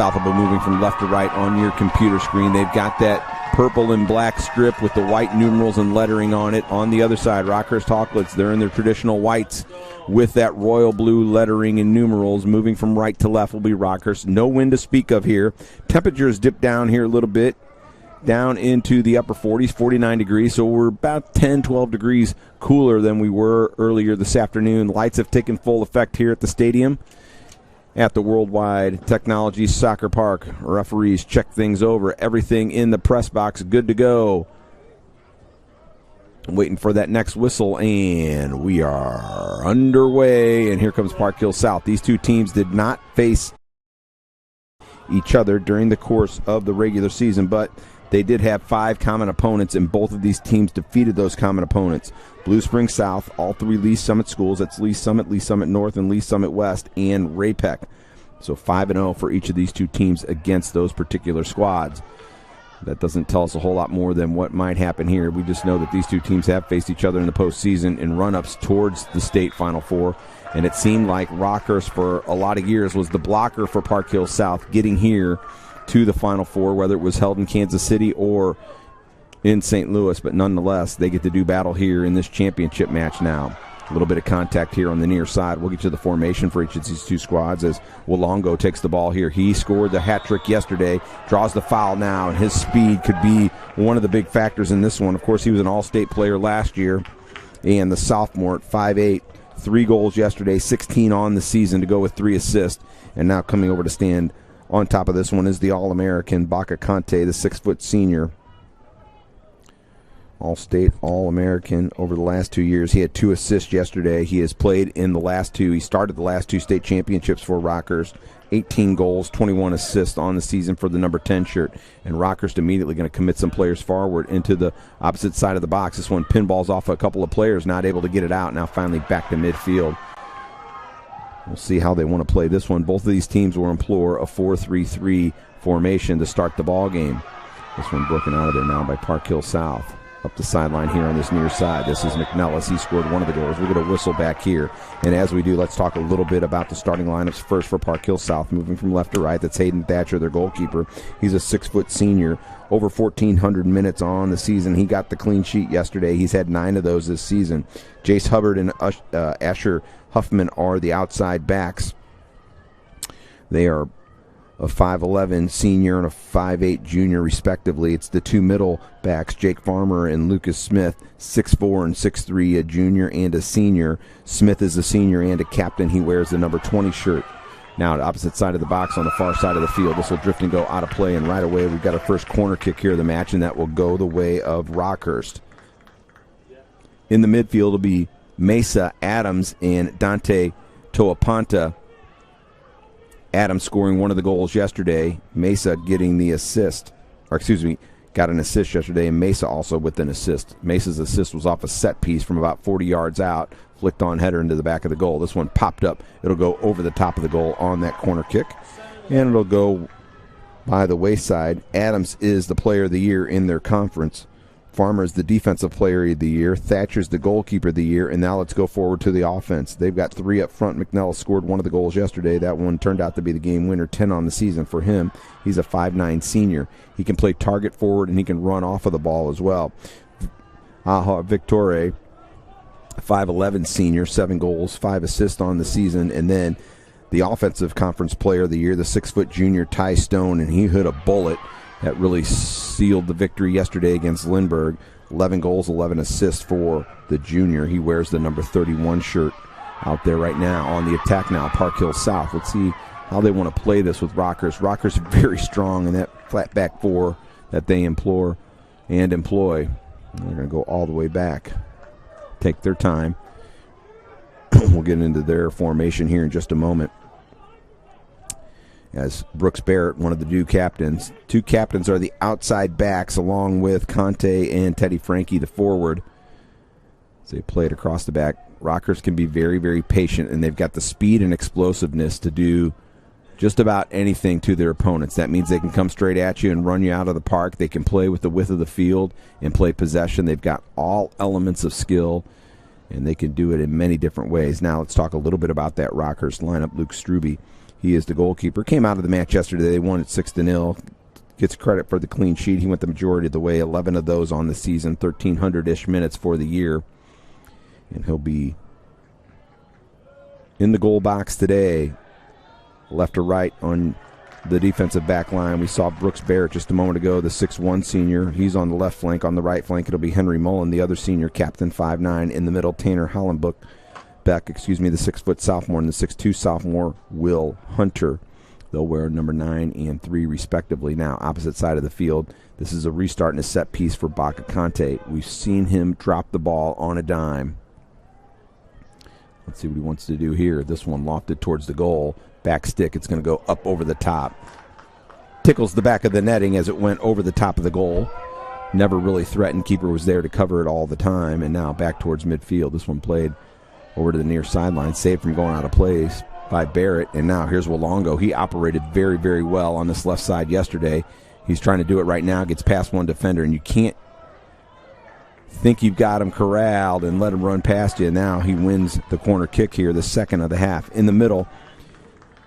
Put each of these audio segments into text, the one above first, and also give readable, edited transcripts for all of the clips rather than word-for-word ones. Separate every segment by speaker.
Speaker 1: South will be moving from left to right on your computer screen. They've got that purple and black strip with the white numerals and lettering on it. On the other side, Rockhurst Hawklets, they're in their traditional whites with that royal blue lettering and numerals. Moving from right to left will be Rockhurst. No wind to speak of here. Temperatures dip down here a little bit, down into the upper 40s, 49 degrees, so we're about 10, 12 degrees cooler than we were earlier this afternoon. Lights have taken full effect here at the stadium at the Worldwide Technology Soccer Park. Referees check things over. Everything in the press box good to go. Waiting for that next whistle, and we are underway. And here comes Park Hill South. These two teams did not face each other during the course of the regular season, but they did have 5 common opponents, and both of these teams defeated those common opponents. Blue Springs South, all 3 Lee Summit schools. That's Lee Summit North, and Lee Summit West, and Ray-Pec. So 5-0 for each of these two teams against those particular squads. That doesn't tell us a whole lot more than what might happen here. We just know that these two teams have faced each other in the postseason in run-ups towards the state Final Four, and it seemed like Rockhurst for a lot of years was the blocker for Park Hill South getting here to the Final Four, whether it was held in Kansas City or in St. Louis. But nonetheless, they get to do battle here in this championship match now. A little bit of contact here on the near side. We'll get to the formation for each of these two squads as Walongo takes the ball here. He scored the hat trick yesterday, draws the foul now, and his speed could be one of the big factors in this one. Of course, he was an all-state player last year, and the sophomore at 5'8", 3 goals yesterday, 16 on the season to go with 3 assists. And now coming over to stand on top of this one is the All-American Baca Conte, the 6-foot senior. All-State, All-American over the last 2 years. He had 2 assists yesterday. He has played in the last 2. He started the last 2 state championships for Rockhurst. 18 goals, 21 assists on the season for the number 10 shirt. And Rockhurst immediately going to commit some players forward into the opposite side of the box. This one pinballs off a couple of players, not able to get it out. Now finally back to midfield. We'll see how they want to play this one. Both of these teams will employ a 4-3-3 formation to start the ball game. This one broken out of there now by Park Hill South. Up the sideline here on this near side. This is McNellis. He scored one of the goals. We're going to whistle back here. And as we do, let's talk a little bit about the starting lineups first for Park Hill South. Moving from left to right, that's Hayden Thatcher, their goalkeeper. He's a 6-foot senior. Over 1,400 minutes on the season. He got the clean sheet yesterday. He's had 9 of those this season. Jace Hubbard and Asher Huffman are the outside backs. They are a 5'11 senior and a 5'8 junior respectively. It's the 2 middle backs, Jake Farmer and Lucas Smith, 6'4 and 6'3, a junior and a senior. Smith is a senior and a captain. He wears the number 20 shirt. Now the opposite side of the box on the far side of the field. This will drift and go out of play, and right away we've got our first corner kick here of the match, and that will go the way of Rockhurst. In the midfield will be Mesa, Adams, and Dante Toapanta. Adams scoring one of the goals yesterday. Mesa getting the assist. Got an assist yesterday, and Mesa also with an assist. Mesa's assist was off a set piece from about 40 yards out. Flicked on header into the back of the goal. This one popped up. It'll go over the top of the goal on that corner kick. And it'll go by the wayside. Adams is the player of the year in their conference. Farmer's the defensive player of the year. Thatcher's the goalkeeper of the year. And now let's go forward to the offense. They've got 3 up front. McNellis scored one of the goals yesterday. That one turned out to be the game winner, 10 on the season for him. He's a 5'9 senior. He can play target forward, and he can run off of the ball as well. Aha Victore, 5'11 senior, 7 goals, 5 assists on the season. And then the offensive conference player of the year, the 6-foot junior Ty Stone, and he hit a bullet that really sealed the victory yesterday against Lindbergh. 11 goals, 11 assists for the junior. He wears the number 31 shirt out there right now on the attack now. Park Hill South. Let's see how they want to play this with Rockhurst. Rockhurst very strong in that flat back 4 that they employ. They're going to go all the way back. Take their time. We'll get into their formation here in just a moment. As Brooks Barrett, one of the 2 captains. 2 captains are the outside backs, along with Conte and Teddy Frankie, the forward. As they play it across the back. Rockhurst can be very, very patient, and they've got the speed and explosiveness to do just about anything to their opponents. That means they can come straight at you and run you out of the park. They can play with the width of the field and play possession. They've got all elements of skill, and they can do it in many different ways. Now let's talk a little bit about that Rockhurst lineup. Luke Struby. He is the goalkeeper. Came out of the match yesterday. They won it 6-0. Gets credit for the clean sheet. He went the majority of the way, 11 of those on the season, 1,300-ish minutes for the year. And he'll be in the goal box today, left or right on the defensive back line. We saw Brooks Barrett just a moment ago, the 6'1 senior. He's on the left flank. On the right flank, it'll be Henry Mullen, the other senior, captain, 5'9. In the middle, Tanner Hollenbeck, the 6' sophomore, and the 6'2 sophomore, Will Hunter. They'll wear number 9 and 3, respectively. Now, opposite side of the field, this is a restart and a set piece for Baka Conte. We've seen him drop the ball on a dime. Let's see what he wants to do here. This one lofted towards the goal. Back stick, it's going to go up over the top. Tickles the back of the netting as it went over the top of the goal. Never really threatened. Keeper was there to cover it all the time. And now back towards midfield. This one played over to the near sideline. Saved from going out of place by Barrett. And now here's Walongo. He operated very, very well on this left side yesterday. He's trying to do it right now. Gets past one defender. And you can't think you've got him corralled and let him run past you. Now he wins the corner kick here, the second of the half. In the middle,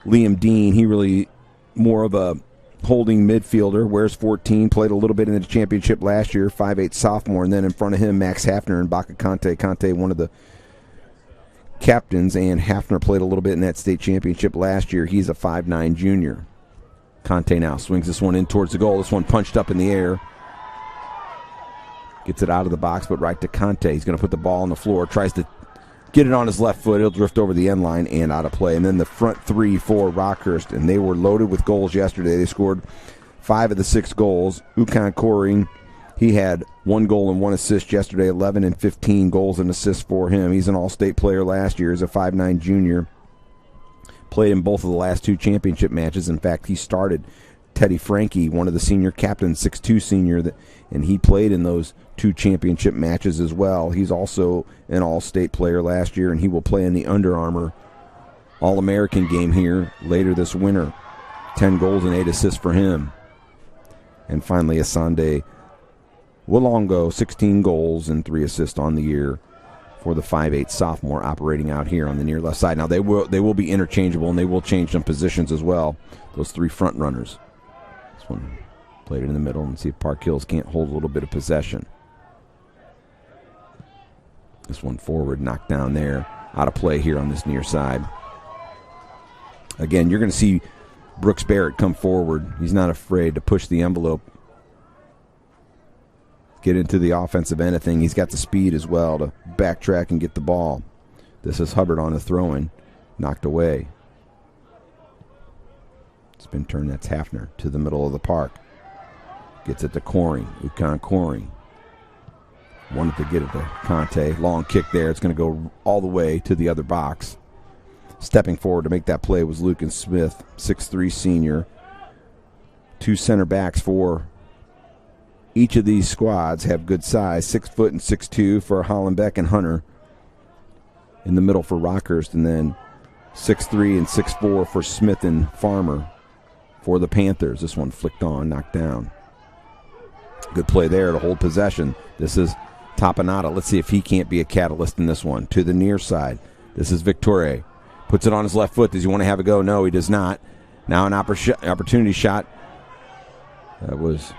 Speaker 1: Liam Dean, he really more of a holding midfielder, wears 14, played a little bit in the championship last year, 5'8 sophomore, and then in front of him, Max Hafner and Baka Conte. Conte, one of the captains, and Hafner played a little bit in that state championship last year. He's a 5'9 junior. Conte now swings this one in towards the goal. This one punched up in the air. Gets it out of the box, but right to Conte. He's going to put the ball on the floor, tries to get it on his left foot. It'll drift over the end line and out of play. And then the front three for Rockhurst, and they were loaded with goals yesterday. They scored 5 of the 6 goals. Ukan Koring, he had 1 goal and 1 assist yesterday, 11 and 15 goals and assists for him. He's an all-state player last year. He's a 5'9 junior. Played in both of the last 2 championship matches. In fact, he started Teddy Frankie, one of the senior captains, 6'2 senior, and he played in those 2 championship matches as well. He's also an all-state player last year, and he will play in the Under Armour All-American game here later this winter. 10 goals and 8 assists for him. And finally, Asande Walongo, 16 goals and 3 assists on the year for the 5'8 sophomore operating out here on the near left side. Now, they will be interchangeable, and they will change some positions as well, those 3 front runners. This one played it in the middle, and see if Park Hills can't hold a little bit of possession. This one forward, knocked down there. Out of play here on this near side. Again, you're going to see Brooks Barrett come forward. He's not afraid to push the envelope, get into the offensive end of thing. He's got the speed as well to backtrack and get the ball. This is Hubbard on a throw-in, knocked away. Spin turn, that's Hafner to the middle of the park. Gets it to Coring, Ukan Coring. Wanted to get it to Conte. Long kick there. It's going to go all the way to the other box. Stepping forward to make that play was Lucan Smith, 6'3 senior. 2 center backs for each of these squads have good size. 6 foot and 6'2 for Hollenbeck and Hunter. In the middle for Rockhurst, and then 6'3 and 6'4 for Smith and Farmer for the Panthers. This one flicked on, knocked down. Good play there to hold possession. This is Tapanata. Let's see if he can't be a catalyst in this one. To the near side. This is Victoria. Puts it on his left foot. Does he want to have a go? No, he does not. Now an opportunity shot. That was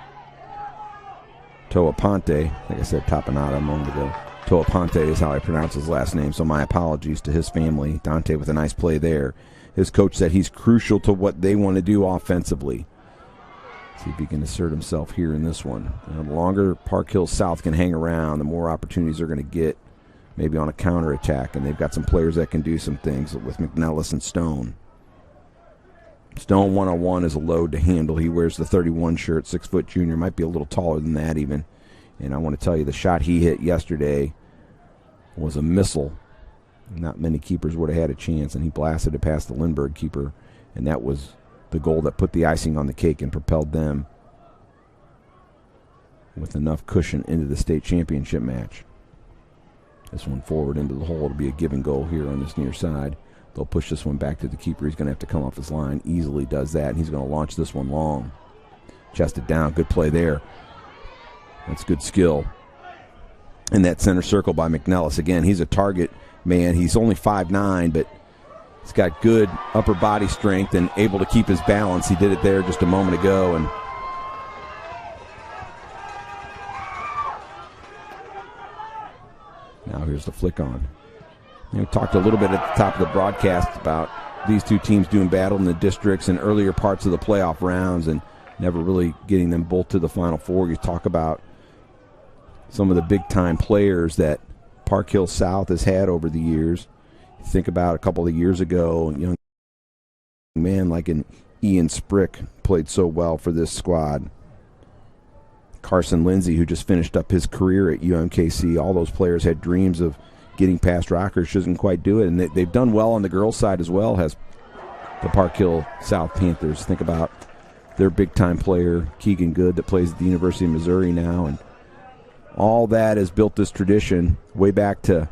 Speaker 1: Toa Ponte. I think I said Tapanata a moment ago. Toa Ponte is how I pronounce his last name, so my apologies to his family. Dante with a nice play there. His coach said he's crucial to what they want to do offensively. See if he can assert himself here in this one. The longer Park Hills South can hang around, the more opportunities they're going to get, maybe on a counterattack. And they've got some players that can do some things with McNellis and Stone. Stone one-on-one is a load to handle. He wears the 31 shirt, 6-foot junior, might be a little taller than that even. And I want to tell you, the shot he hit yesterday was a missile. Not many keepers would have had a chance, and he blasted it past the Lindbergh keeper, and that was the goal that put the icing on the cake and propelled them with enough cushion into the state championship match. This one forward into the hole to be a give and go here on this near side. They'll push this one back to the keeper. He's going to have to come off his line. Easily does that, and he's going to launch this one long. Chested down. Good play there. That's good skill. In that center circle by McNellis. Again, he's a target man. He's only 5'9", but He's got good upper body strength and able to keep his balance. He did it there just a moment ago. And now here's the flick on. We talked a little bit at the top of the broadcast about these two teams doing battle in the districts and earlier parts of the playoff rounds and never really getting them both to the Final Four. You talk about some of the big-time players that Park Hill South has had over the years. You think about a couple of years ago, a young man like an Ian Sprick played so well for this squad. Carson Lindsay, who just finished up his career at UMKC, all those players had dreams of getting past Rockhurst, doesn't quite do it. And they've done well on the girls' side as well, has the Park Hill South Panthers. Think about their big-time player, Keegan Good, that plays at the University of Missouri now. And all that has built this tradition way back to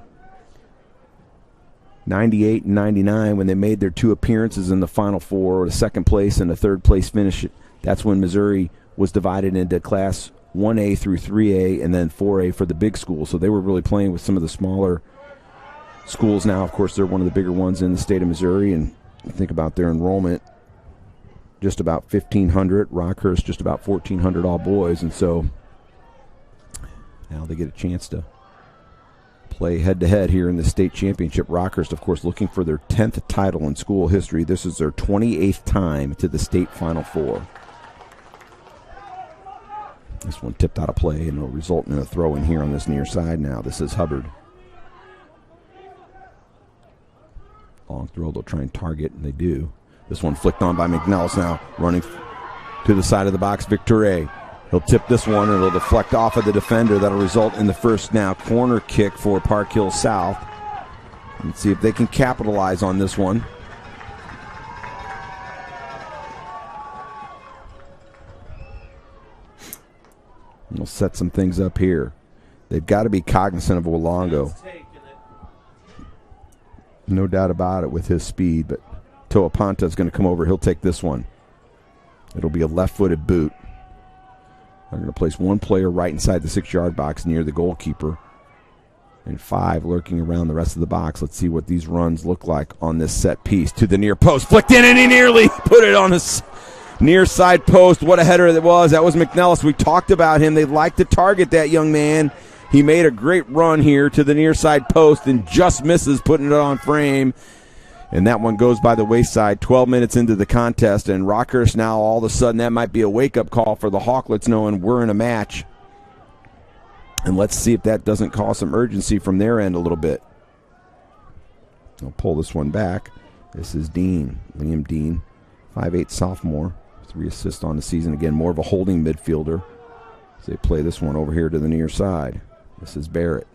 Speaker 1: 98 and 99 when they made their two appearances in the Final Four, the second place and the third place finish. That's when Missouri was divided into Class 1A through 3A and then 4A for the big schools. So they were really playing with some of the smaller schools now. Of course, they're one of the bigger ones in the state of Missouri. And you think about their enrollment, just about 1,500. Rockhurst, just about 1,400 all boys. And so now they get a chance to play head-to-head here in the state championship. Rockhurst, of course, looking for their 10th title in school history. This is their 28th time to the state Final Four. This one tipped out of play, and it'll result in a throw-in here on this near side now. This is Hubbard. Long throw, they'll try and target, and they do. This one flicked on by McNellis now, running to the side of the box. Victory. He'll tip this one, and it'll deflect off of the defender. That'll result in the first now corner kick for Park Hill South. Let's see if they can capitalize on this one. We'll set some things up here. They've got to be cognizant of Wollongo. No doubt about it with his speed, but Toapanta is going to come over. He'll take this one. It'll be a left-footed boot. They're going to place one player right inside the 6-yard box near the goalkeeper and 5 lurking around the rest of the box. Let's see what these runs look like on this set piece. To the near post. Flicked in, and he nearly put it on his near side post. What a header that was. That was McNellis. We talked about him. They like to target that young man. He made a great run here to the near side post and just misses putting it on frame. And that one goes by the wayside 12 minutes into the contest. And Rockhurst now, all of a sudden, that might be a wake-up call for the Hawklets, knowing we're in a match. And let's see if that doesn't cause some urgency from their end a little bit. I'll pull this one back. This is Dean, Liam Dean, 5'8" sophomore, 3 assists on the season. Again, more of a holding midfielder. So they play this one over here to the near side. This is Barrett.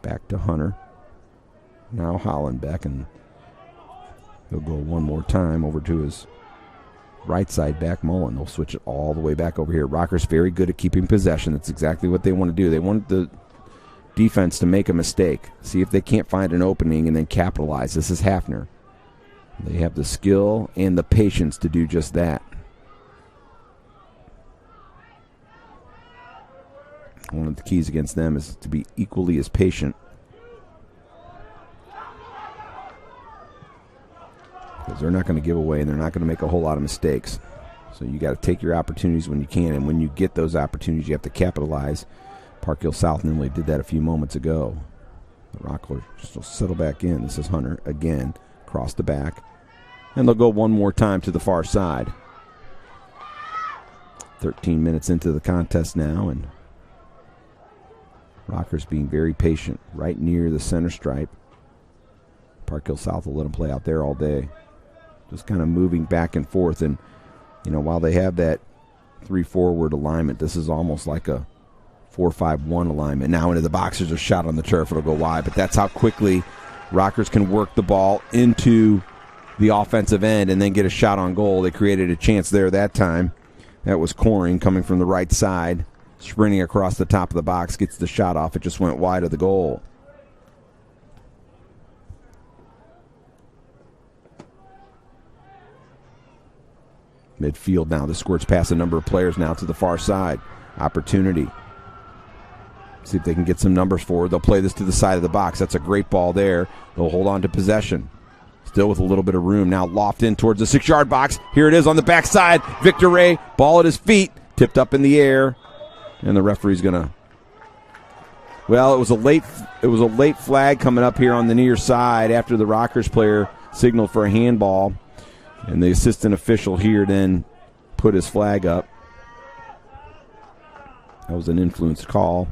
Speaker 1: Back to Hunter. Now Hollenbeck, and he'll go one more time over to his right side back, Mullen. They'll switch it all the way back over here. Rockhurst very good at keeping possession. That's exactly what they want to do. They want the defense to make a mistake, see if they can't find an opening, and then capitalize. This is Hafner. They have the skill and the patience to do just that. One of the keys against them is to be equally as patient. Because they're not going to give away, and they're not going to make a whole lot of mistakes. So you got to take your opportunities when you can, and when you get those opportunities, you have to capitalize. Park Hill South normally did that a few moments ago. The Rockhurst will settle back in. This is Hunter again, across the back. And they'll go one more time to the far side. 13 minutes into the contest now, and Rockhurst being very patient, right near the center stripe. Park Hill South will let them play out there all day. Just kind of moving back and forth. And, you know, while they have that 3-forward alignment, this is almost like a 4-5-1 alignment. Now into the box, there's a shot on the turf. It'll go wide. But that's how quickly Rockhurst can work the ball into the offensive end and then get a shot on goal. They created a chance there that time. That was Coring coming from the right side, sprinting across the top of the box, gets the shot off. It just went wide of the goal. Midfield now. This squirts past a number of players now to the far side. Opportunity. See if they can get some numbers forward. They'll play this to the side of the box. That's a great ball there. They'll hold on to possession. Still with a little bit of room. Now loft in towards the 6-yard box. Here it is on the backside. Victor Ray, ball at his feet, tipped up in the air. And the referee's going to... Well, it was a late flag coming up here on the near side after the Rockhurst player signaled for a handball. And the assistant official here then put his flag up. That was an influenced call.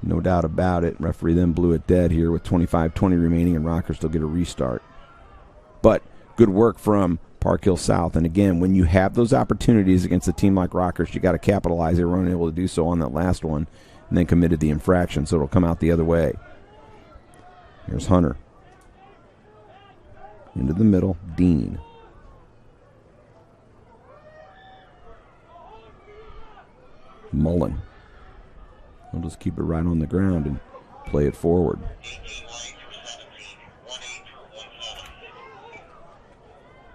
Speaker 1: No doubt about it. Referee then blew it dead here with 25-20 remaining, and Rockhurst will get a restart. But good work from Park Hill South. And again, when you have those opportunities against a team like Rockhurst, you got to capitalize. They weren't able to do so on that last one and then committed the infraction, so it'll come out the other way. Here's Hunter. Into the middle, Dean. Mullen. We'll just keep it right on the ground and play it forward.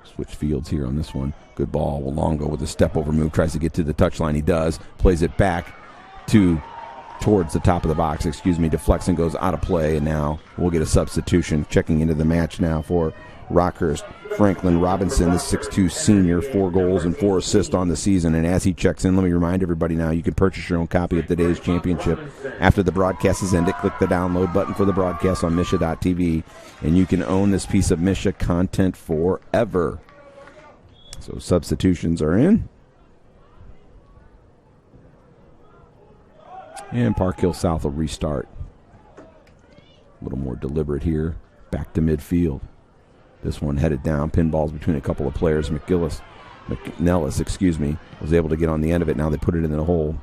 Speaker 1: Switch fields here on this one. Good ball. Walongo with a step-over move. Tries to get to the touchline. He does. Plays it back towards the top of the box. Deflects and goes out of play, and now we'll get a substitution. Checking into the match now for Rockhurst, Franklin Robinson, the 6'2 senior, 4 goals and 4 assists on the season. And as he checks in, let me remind everybody now, you can purchase your own copy of today's championship. After the broadcast is ended, click the download button for the broadcast on Misha.tv, and you can own this piece of Misha content forever. So substitutions are in. And Park Hill South will restart. A little more deliberate here. Back to midfield. This one headed down. Pinballs between a couple of players. McNellis, was able to get on the end of it. Now they put it in the hole.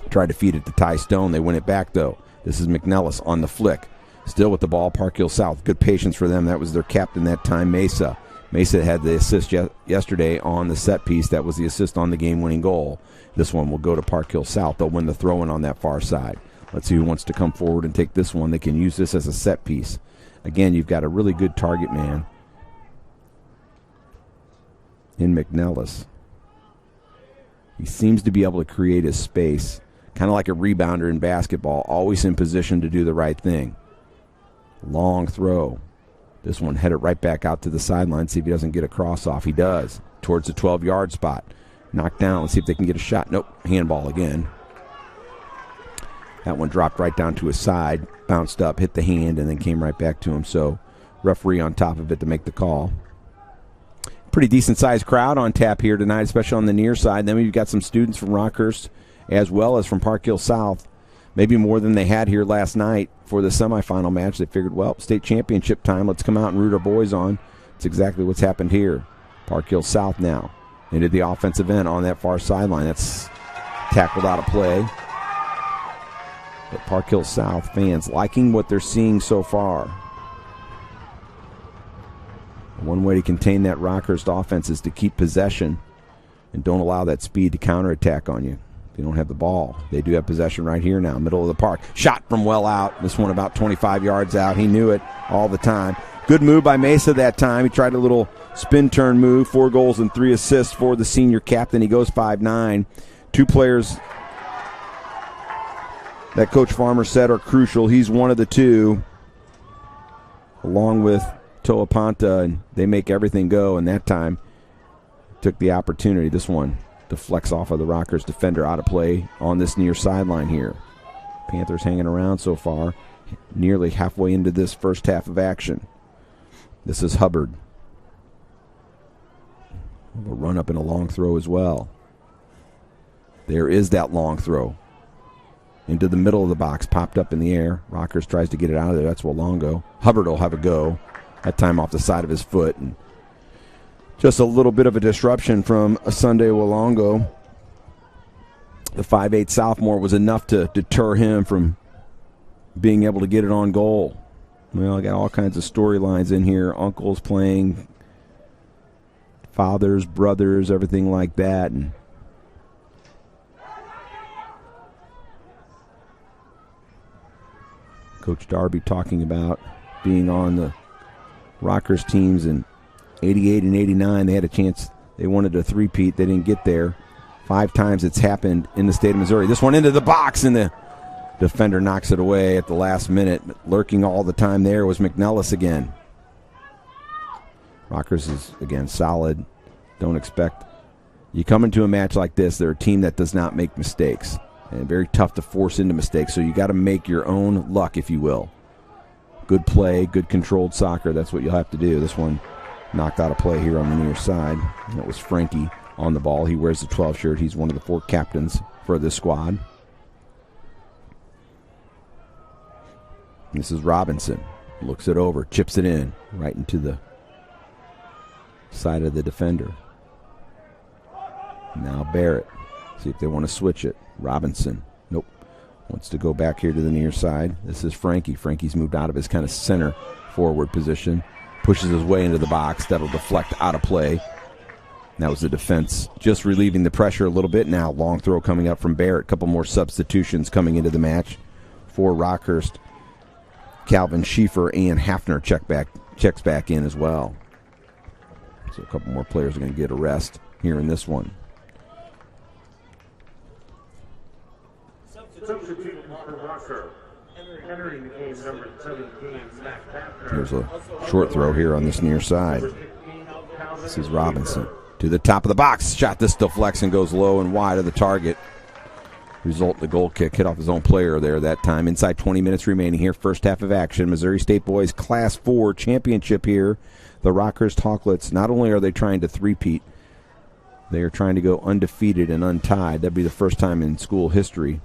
Speaker 1: Tried to feed it to Ty Stone. They win it back, though. This is McNellis on the flick. Still with the ball, Park Hill South. Good patience for them. That was their captain that time, Mesa. Mesa had the assist yesterday on the set piece. That was the assist on the game-winning goal. This one will go to Park Hill South. They'll win the throw-in on that far side. Let's see who wants to come forward and take this one. They can use this as a set piece. Again, you've got a really good target man in McNellis. He seems to be able to create his space, kind of like a rebounder in basketball, always in position to do the right thing. Long throw. This one headed right back out to the sideline. See if he doesn't get a cross off. He does. Towards the 12-yard spot. Knocked down. Let's see if they can get a shot. Nope. Handball again. That one dropped right down to his side. Bounced up, hit the hand, and then came right back to him. So referee on top of it to make the call. Pretty decent-sized crowd on tap here tonight, especially on the near side. Then we've got some students from Rockhurst as well as from Park Hill South. Maybe more than they had here last night for the semifinal match. They figured, well, state championship time. Let's come out and root our boys on. It's exactly what's happened here. Park Hill South now into the offensive end on that far sideline. That's tackled out of play. But Park Hill South fans liking what they're seeing so far. One way to contain that Rockhurst offense is to keep possession and don't allow that speed to counterattack on you. They don't have the ball. They do have possession right here now, middle of the park. Shot from well out. This one about 25 yards out. He knew it all the time. Good move by Mesa that time. He tried a little spin-turn move. 4 goals and 3 assists for the senior captain. He goes 5'9". 2 players that Coach Farmer said are crucial. He's one of the 2, along with Toa Panta, and they make everything go, and that time took the opportunity. This one deflects off of the Rockhurst defender out of play on this near sideline here. Panthers hanging around so far, nearly halfway into this first half of action. This is Hubbard. A run up and a long throw as well. There is that long throw. Into the middle of the box, popped up in the air. Rockhurst tries to get it out of there. That's Walongo. Hubbard will have a go. That time off the side of his foot. And just a little bit of a disruption from Sunday Walongo. The 5'8" sophomore was enough to deter him from being able to get it on goal. Well, I got all kinds of storylines in here. Uncles playing, fathers, brothers, everything like that. And Coach Darby talking about being on the Rockhurst teams in 88 and 89. They had a chance. They wanted a three-peat. They didn't get there. 5 times it's happened in the state of Missouri. This one into the box, and the Defender knocks it away at the last minute. Lurking all the time there was McNellis again. Rockhurst is, again, solid. Don't expect. You come into a match like this, they're a team that does not make mistakes. And very tough to force into mistakes, so you got to make your own luck, if you will. Good play, good controlled soccer. That's what you'll have to do. This one knocked out of play here on the near side. And that was Frankie on the ball. He wears the 12 shirt. He's one of the 4 captains for this squad. This is Robinson. Looks it over, chips it in, right into the side of the defender. Now Barrett. See if they want to switch it. Robinson. Nope. Wants to go back here to the near side. This is Frankie. Frankie's moved out of his kind of center forward position. Pushes his way into the box. That'll deflect out of play. That was the defense just relieving the pressure a little bit. Now long throw coming up from Barrett. A couple more substitutions coming into the match for Rockhurst. Calvin Schieffer and Hafner checks back in as well. So a couple more players are going to get a rest here in this one. Here's a short throw here on this near side. This is Robinson. To the top of the box. Shot this deflects and goes low and wide of the target. Result, the goal kick hit off his own player there that time. Inside 20 minutes remaining here. First half of action. Missouri State Boys Class 4 Championship here. The Rockhurst Hawklets, not only are they trying to three-peat, they are trying to go undefeated and untied. That'd be the first time in school history.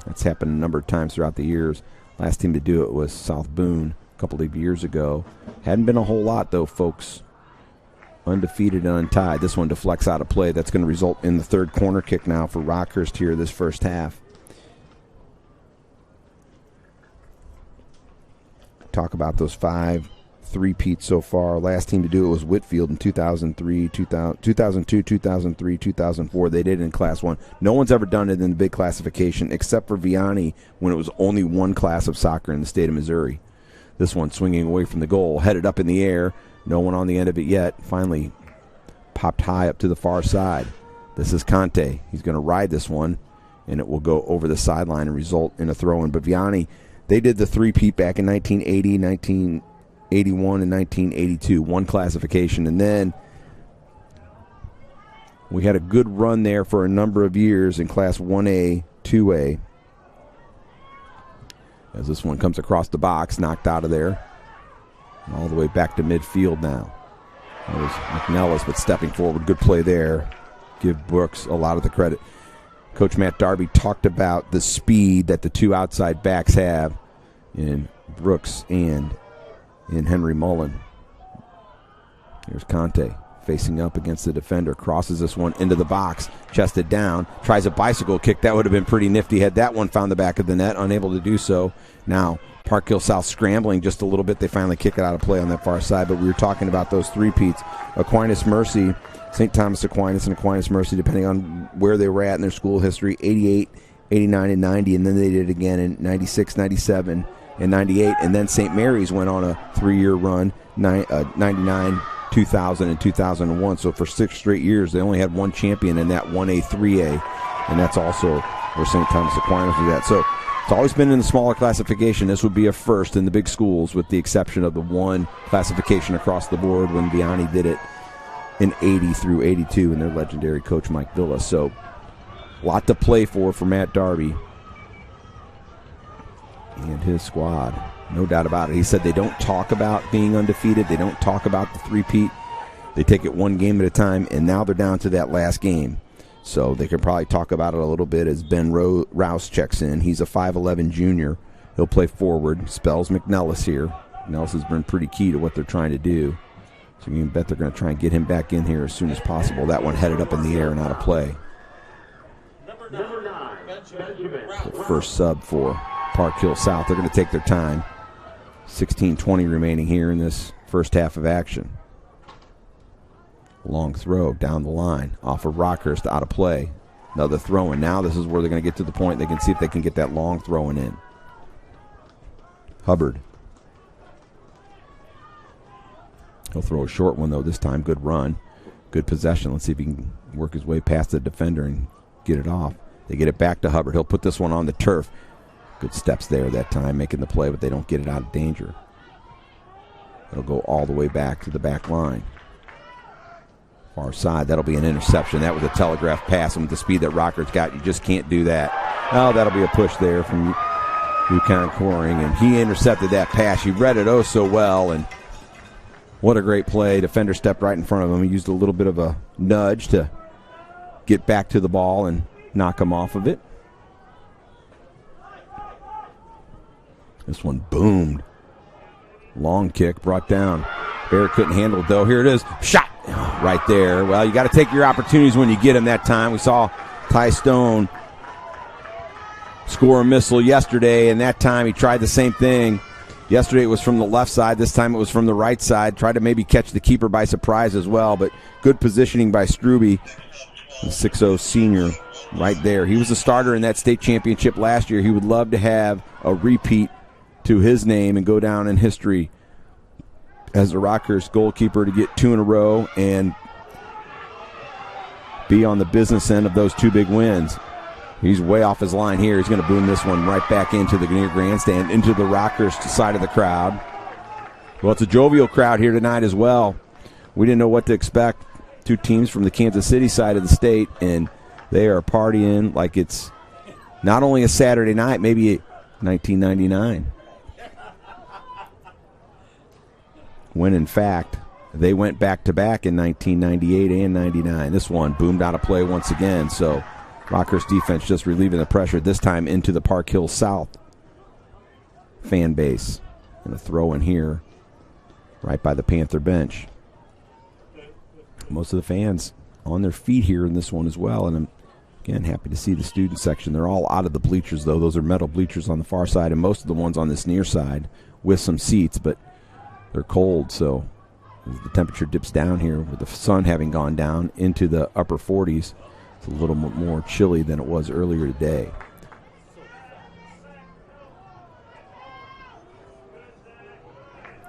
Speaker 1: That's happened a number of times throughout the years. Last team to do it was South Boone a couple of years ago. Hadn't been a whole lot, though, folks. Undefeated and untied. This one deflects out of play. That's going to result in the third corner kick now for Rockhurst here this first half. Talk about those 5 three-peats so far. Last team to do it was Whitfield in 2002, 2003, 2004. They did it in Class 1. No one's ever done it in the big classification except for Vianney when it was only one class of soccer in the state of Missouri. This one swinging away from the goal, headed up in the air. No one on the end of it yet. Finally popped high up to the far side. This is Conte. He's going to ride this one, and it will go over the sideline and result in a throw-in. But Vianney, they did the three-peat back in 1980, 1981, and 1982. One classification. And then we had a good run there for a number of years in Class 1A, 2A. As this one comes across the box, knocked out of there. All the way back to midfield now. That was McNellis, but stepping forward. Good play there. Give Brooks a lot of the credit. Coach Matt Darby talked about the speed that the 2 outside backs have in Brooks and in Henry Mullen. Here's Conte facing up against the defender. Crosses this one into the box. Chested down. Tries a bicycle kick. That would have been pretty nifty had that one found the back of the net. Unable to do so. Now Park Hill South scrambling just a little bit. They finally kick it out of play on that far side. But we were talking about those three-peats. Aquinas Mercy, St. Thomas Aquinas and Aquinas Mercy, depending on where they were at in their school history, 88, 89, and 90. And then they did it again in 96, 97, and 98. And then St. Mary's went on a 3-year run, 99, 2000, and 2001. So for 6 straight years, they only had one champion in that 1A, 3A. And that's also where St. Thomas Aquinas was at. So it's always been in the smaller classification. This would be a first in the big schools with the exception of the one classification across the board when Vianney did it in 80 through 82 and their legendary coach Mike Villa. So a lot to play for Matt Darby and his squad. No doubt about it. He said they don't talk about being undefeated. They don't talk about the three-peat. They take it one game at a time, and now they're down to that last game. So they could probably talk about it a little bit as Ben Rouse checks in. He's a 5'11 junior. He'll play forward. Spells McNellis here. McNellis has been pretty key to what they're trying to do. So you can bet they're going to try and get him back in here as soon as possible. That one headed up in the air and out of play. The first sub for Park Hill South. They're going to take their time. 16:20 remaining here in this first half of action. Long throw down the line off of Rockhurst, out of play. Another throw in. Now this is where they're going to get to the point. They can see if they can get that long throwing in. Hubbard. He'll throw a short one, though, this time. Good run. Good possession. Let's see if he can work his way past the defender and get it off. They get it back to Hubbard. He'll put this one on the turf. Good steps there that time, making the play, but they don't get it out of danger. It'll go all the way back to the back line. Far side, that'll be an interception. That was a telegraph pass, and with the speed that Rockhurst got, you just can't do that. Oh, that'll be a push there from Yukon Coring, and he intercepted that pass. He read it oh so well, and what a great play. Defender stepped right in front of him. He used a little bit of a nudge to get back to the ball and knock him off of it. This one boomed. Long kick brought down. Bear couldn't handle it, though. Here it is. Shot right there. Well, you got to take your opportunities when you get them that time. We saw Ty Stone score a missile yesterday, and that time he tried the same thing. Yesterday it was from the left side. This time it was from the right side. Tried to maybe catch the keeper by surprise as well, but good positioning by Struby, the 6'0 senior right there. He was a starter in that state championship last year. He would love to have a repeat to his name and go down in history as the Rockhurst goalkeeper to get 2 in a row and be on the business end of those 2 big wins. He's way off his line here. He's going to boom this one right back into the near grandstand, into the Rockhurst side of the crowd. Well, it's a jovial crowd here tonight as well. We didn't know what to expect. 2 teams from the Kansas City side of the state, and they are partying like it's not only a Saturday night, maybe 1999. When, in fact, they went back-to-back in 1998 and 99. This one boomed out of play once again, so Rockhurst defense just relieving the pressure, this time into the Park Hill South fan base. And a throw in here right by the Panther bench. Most of the fans on their feet here in this one as well, and I'm, again, happy to see the student section. They're all out of the bleachers, though. Those are metal bleachers on the far side, and most of the ones on this near side with some seats, but they're cold, so as the temperature dips down here with the sun having gone down into the upper 40s, it's a little more chilly than it was earlier today.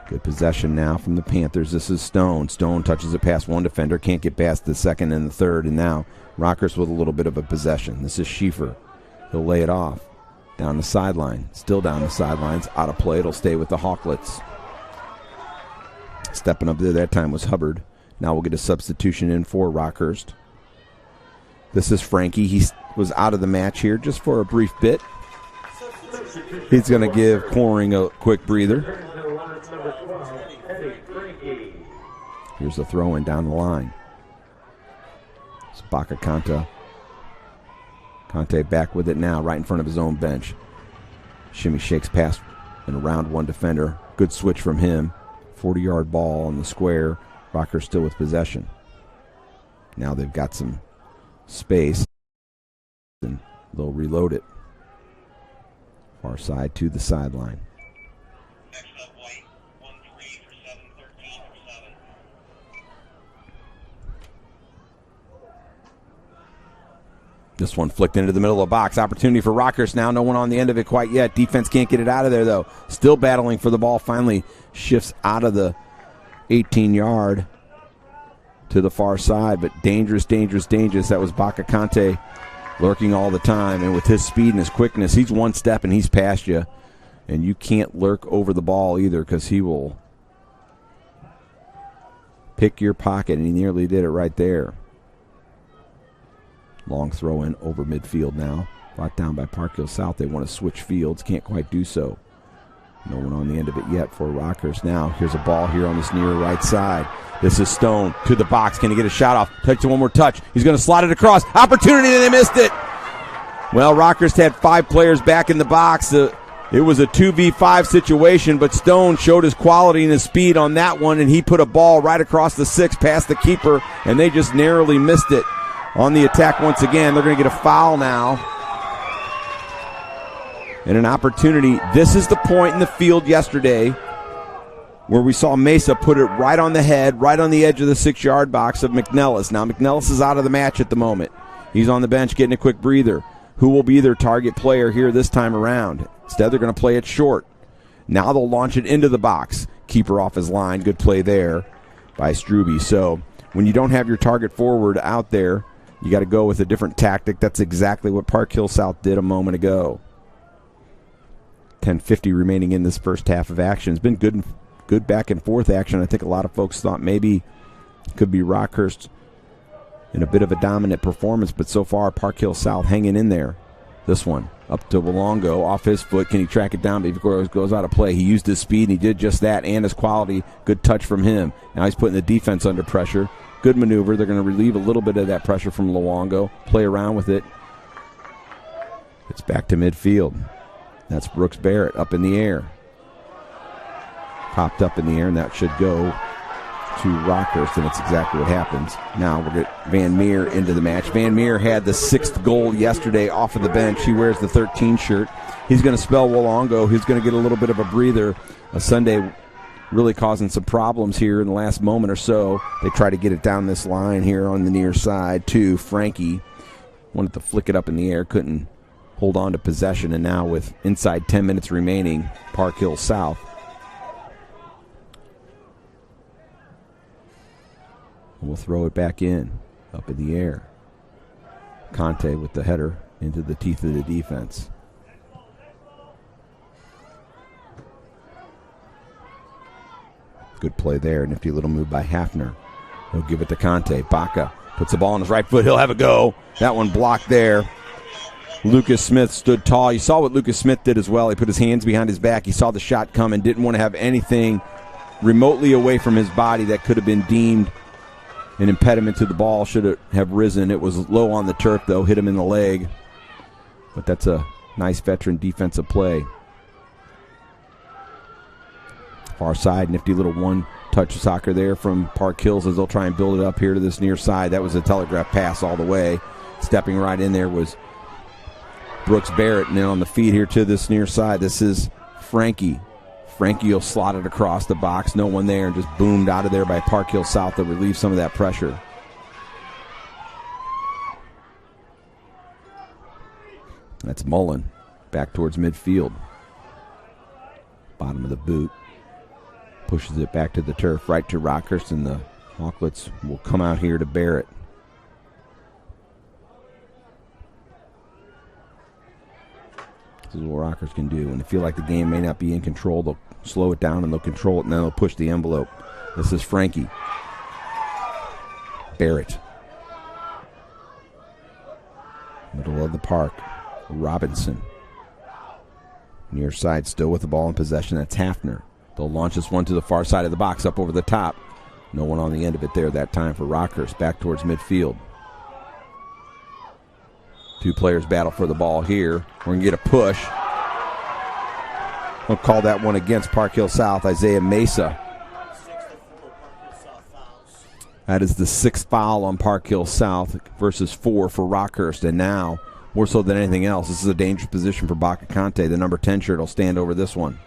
Speaker 1: Good possession now from the Panthers. This is Stone. Stone touches it past one defender, can't get past the second and the third, and now Rockhurst with a little bit of a possession. This is Schieffer. He'll lay it off. Down the sideline. Still down the sidelines. Out of play. It'll stay with the Hawklets. Stepping up there that time was Hubbard. Now we'll get a substitution in for Rockhurst. This is Frankie. He was out of the match here just for a brief bit. He's going to give Coring a quick breather. Here's the throw-in down the line. It's Baca Kanta. Kante back with it now, right in front of his own bench. Shimmy shakes past and around one defender. Good switch from him. 40-yard ball on the square. Rockhurst still with possession. Now they've got some space, and they'll reload it. Far side to the sideline. This one flicked into the middle of the box. Opportunity for Rockhurst now. No one on the end of it quite yet. Defense can't get it out of there, though. Still battling for the ball. Finally shifts out of the 18-yard to the far side. But dangerous, dangerous, dangerous. That was Baca Kante lurking all the time. And with his speed and his quickness, he's one step and he's past you. And you can't lurk over the ball either because he will pick your pocket. And he nearly did it right there. Long throw in over midfield now. Brought down by Park Hill South. They want to switch fields. Can't quite do so. No one on the end of it yet for Rockhurst. Now here's a ball here on this near right side. This is Stone to the box. Can he get a shot off? Takes one more touch. He's going to slide it across. Opportunity, and they missed it. Well, Rockhurst had 5 players back in the box. It was a 2v5 situation, but Stone showed his quality and his speed on that one, and he put a ball right across the 6 past the keeper, and they just narrowly missed it. On the attack once again, they're going to get a foul now. And an opportunity. This is the point in the field yesterday where we saw Mesa put it right on the head, right on the edge of the 6-yard box of McNellis. Now, McNellis is out of the match at the moment. He's on the bench getting a quick breather. Who will be their target player here this time around? Instead, they're going to play it short. Now they'll launch it into the box. Keeper off his line. Good play there by Struby. So when you don't have your target forward out there, you got to go with a different tactic. That's exactly what Park Hill South did a moment ago. 10:50 remaining in this first half of action. It's been good back and forth action. I think a lot of folks thought maybe it could be Rockhurst in a bit of a dominant performance, but so far Park Hill South hanging in there. This one up to Walongo, off his foot. Can he track it down before it goes out of play? He used his speed, and he did just that, and his quality. Good touch from him. Now he's putting the defense under pressure. Good maneuver. They're going to relieve a little bit of that pressure from Luongo. Play around with it. It's back to midfield. That's Brooks Barrett up in the air. Popped up in the air, and that should go to Rockhurst, and it's exactly what happens. Now we'll get Van Meer into the match. Van Meer had the 6th goal yesterday off of the bench. He wears the 13 shirt. He's going to spell Walongo. He's going to get a little bit of a breather. Sunday really causing some problems here in the last moment or so. They try to get it down this line here on the near side to Frankie. Wanted to flick it up in the air, couldn't hold on to possession, and now with inside 10 minutes remaining, Park Hill South will throw it back in, up in the air. Conte with the header into the teeth of the defense. Good play there. Nifty little move by Hafner. He'll give it to Conte. Baca puts the ball on his right foot. He'll have a go. That one blocked there. Lucas Smith stood tall. You saw what Lucas Smith did as well. He put his hands behind his back. He saw the shot coming. Didn't want to have anything remotely away from his body that could have been deemed an impediment to the ball. Should have risen. It was low on the turf, though. Hit him in the leg. But that's a nice veteran defensive play. Far side, nifty little one-touch soccer there from Park Hills as they'll try and build it up here to this near side. That was a telegraph pass all the way. Stepping right in there was Brooks Barrett. And then on the feed here to this near side, this is Frankie. Frankie will slot it across the box. No one there, and just boomed out of there by Park Hill South to relieve some of that pressure. That's Mullen back towards midfield. Bottom of the boot. Pushes it back to the turf, right to Rockhurst, and the Hawklets will come out here to Barrett. This is what Rockhurst can do. When they feel like the game may not be in control, they'll slow it down and they'll control it, and then they'll push the envelope. This is Frankie. Barrett. Middle of the park. Robinson. Near side still with the ball in possession. That's Hafner. They'll launch this one to the far side of the box, up over the top. No one on the end of it there that time for Rockhurst. Back towards midfield. Two players battle for the ball here. We're going to get a push. We'll call that one against Park Hill South. Isaiah Mesa. That is the 6th foul on Park Hill South versus 4 for Rockhurst. And now, more so than anything else, this is a dangerous position for Baca Conte. The number 10 shirt will stand over this one.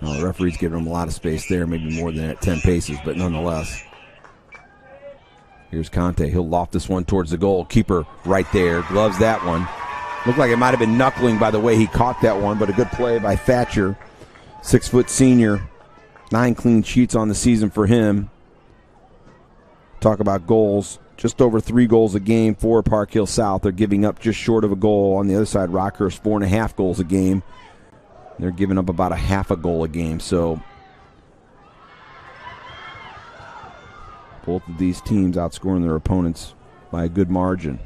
Speaker 1: The referee's giving him a lot of space there, maybe more than at 10 paces, but nonetheless. Here's Conte. He'll loft this one towards the goal. Keeper right there. Gloves that one. Looked like it might have been knuckling by the way he caught that one, but a good play by Thatcher. 6-foot senior. 9 clean sheets on the season for him. Talk about goals. Just over 3 goals a game for Park Hill South. They're giving up just short of a goal. On the other side, Rockhurst 4.5 goals a game. They're giving up about a half a goal a game. So both of these teams outscoring their opponents by a good margin.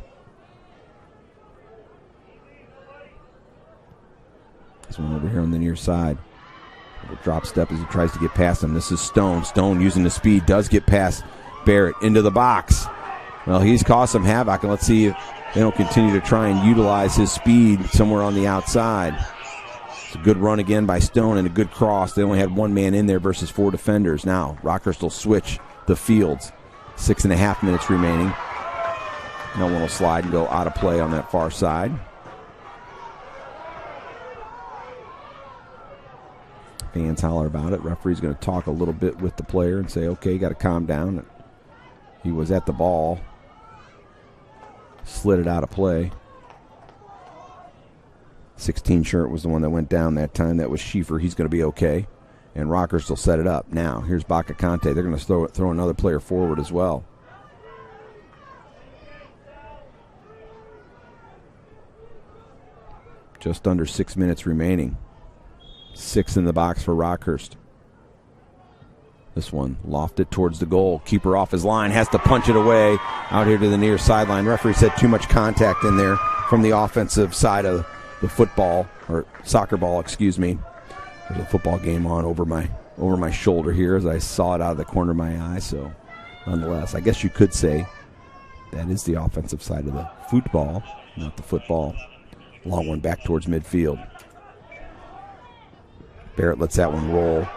Speaker 1: This one over here on the near side. Little drop step as he tries to get past him. This is Stone. Stone using the speed does get past Barrett into the box. Well, he's caused some havoc, and let's see if they don't continue to try and utilize his speed somewhere on the outside. It's a good run again by Stone and a good cross. They only had 1 man in there versus 4 defenders. Now, Rockhurst will switch the fields. 6.5 minutes remaining. No one will slide and go out of play on that far side. Fans holler about it. Referee's going to talk a little bit with the player and say, okay, you got to calm down. He was at the ball. Slid it out of play. 16 shirt was the one that went down that time. That was Schieffer. He's going to be okay. And Rockhurst will set it up. Now, here's Baca Conte. They're going to throw another player forward as well. Just under 6 minutes remaining. 6 in the box for Rockhurst. This one lofted towards the goal. Keeper off his line, has to punch it away out here to the near sideline. Referee said too much contact in there from the offensive side of the football, or soccer ball, excuse me. There's a football game on over my shoulder here as I saw it out of the corner of my eye. So nonetheless, I guess you could say that is the offensive side of the football, not the football. Long one back towards midfield. Barrett lets that one roll.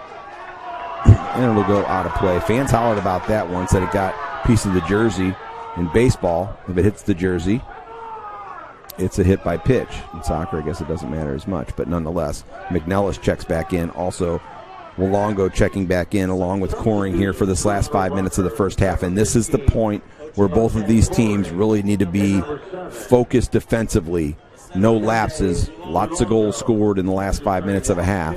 Speaker 1: And it'll go out of play. Fans hollered about that one, said it got a piece of the jersey. In baseball, if it hits the jersey, it's a hit by pitch. In soccer, I guess it doesn't matter as much. But nonetheless, McNellis checks back in. Also, Willongo checking back in along with Coring here for this last 5 minutes of the first half. And this is the point where both of these teams really need to be focused defensively. No lapses. Lots of goals scored in the last 5 minutes of a half.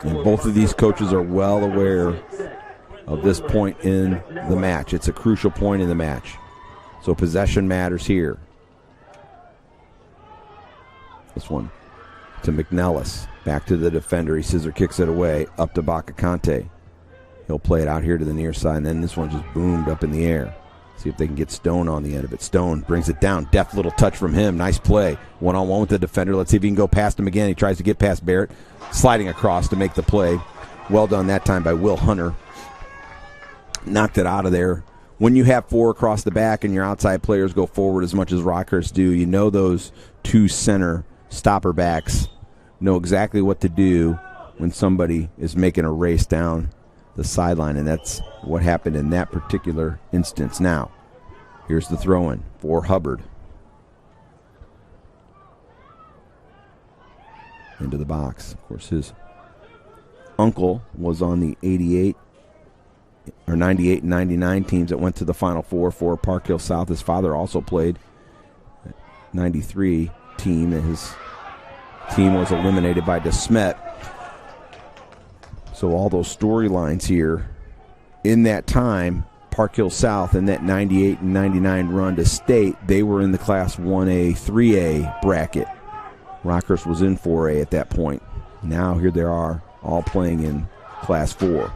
Speaker 1: And both of these coaches are well aware of this point in the match. It's a crucial point in the match. So possession matters here. This one to McNellis. Back to the defender. He scissor kicks it away. Up to Bacacante. He'll play it out here to the near side. And then this one just boomed up in the air. See if they can get Stone on the end of it. Stone brings it down. Deft little touch from him. Nice play. One-on-one with the defender. Let's see if he can go past him again. He tries to get past Barrett. Sliding across to make the play. Well done that time by Will Hunter. Knocked it out of there. When you have 4 across the back and your outside players go forward as much as Rockhurst do, you know those 2 center stopper backs know exactly what to do when somebody is making a race down the sideline, and that's what happened in that particular instance. Now, here's the throw-in for Hubbard. Into the box. Of course, his uncle was on the 88 or 98 and 99 teams that went to the Final Four for Park Hill South. His father also played 93 team, and his team was eliminated by DeSmet. So all those storylines here in that time, Park Hill South in that 98 and 99 run to state, they were in the Class 1A, 3A bracket. Rockhurst was in 4A at that point. Now here they are all playing in Class 4.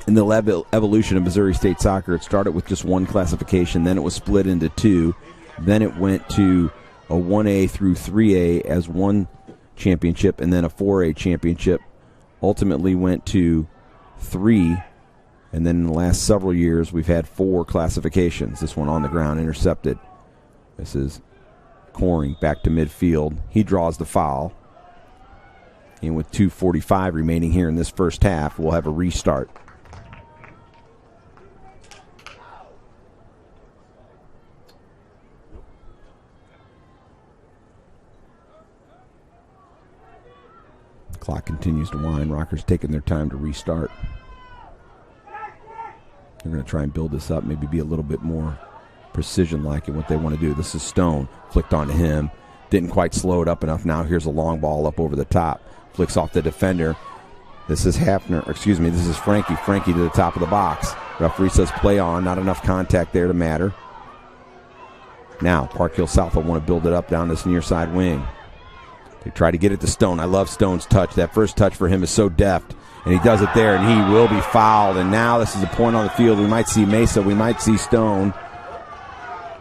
Speaker 1: In the evolution of Missouri State soccer, it started with just one classification, then it was split into 2, then it went to a 1A through 3A as one championship, and then a 4A championship. Ultimately went to 3, and then in the last several years we've had 4 classifications. This one on the ground, intercepted. This is Coring back to midfield. He draws the foul. And with 2:45 remaining here in this first half, we'll have a restart. Clock continues to wind. Rockhurst taking their time to restart. They're going to try and build this up, maybe be a little bit more precision-like in what they want to do. This is Stone, flicked onto him. Didn't quite slow it up enough. Now here's a long ball up over the top. Flicks off the defender. This is this is Frankie. Frankie to the top of the box. Referee says play on. Not enough contact there to matter. Now Park Hill South will want to build it up down this near side wing. They try to get it to Stone. I love Stone's touch. That first touch for him is so deft. And he does it there, and he will be fouled. And now this is a point on the field. We might see Mesa. We might see Stone.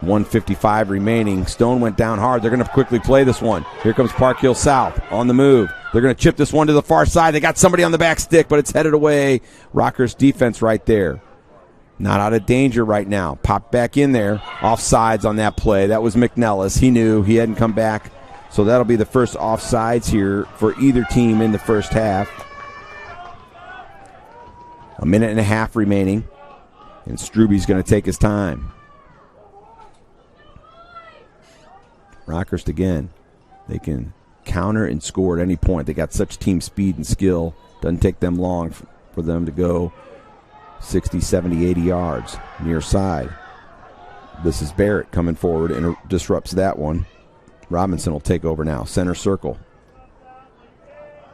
Speaker 1: 1:55 remaining. Stone went down hard. They're going to quickly play this one. Here comes Park Hill South on the move. They're going to chip this one to the far side. They got somebody on the back stick, but it's headed away. Rockhurst defense right there. Not out of danger right now. Popped back in there. Offsides on that play. That was McNellis. He knew he hadn't come back. So that'll be the first offsides here for either team in the first half. 1.5 minutes remaining. And Struby's going to take his time. Rockhurst again. They can counter and score at any point. They got such team speed and skill. Doesn't take them long for them to go 60, 70, 80 yards near side. This is Barrett coming forward and disrupts that one. Robinson will take over now. Center circle.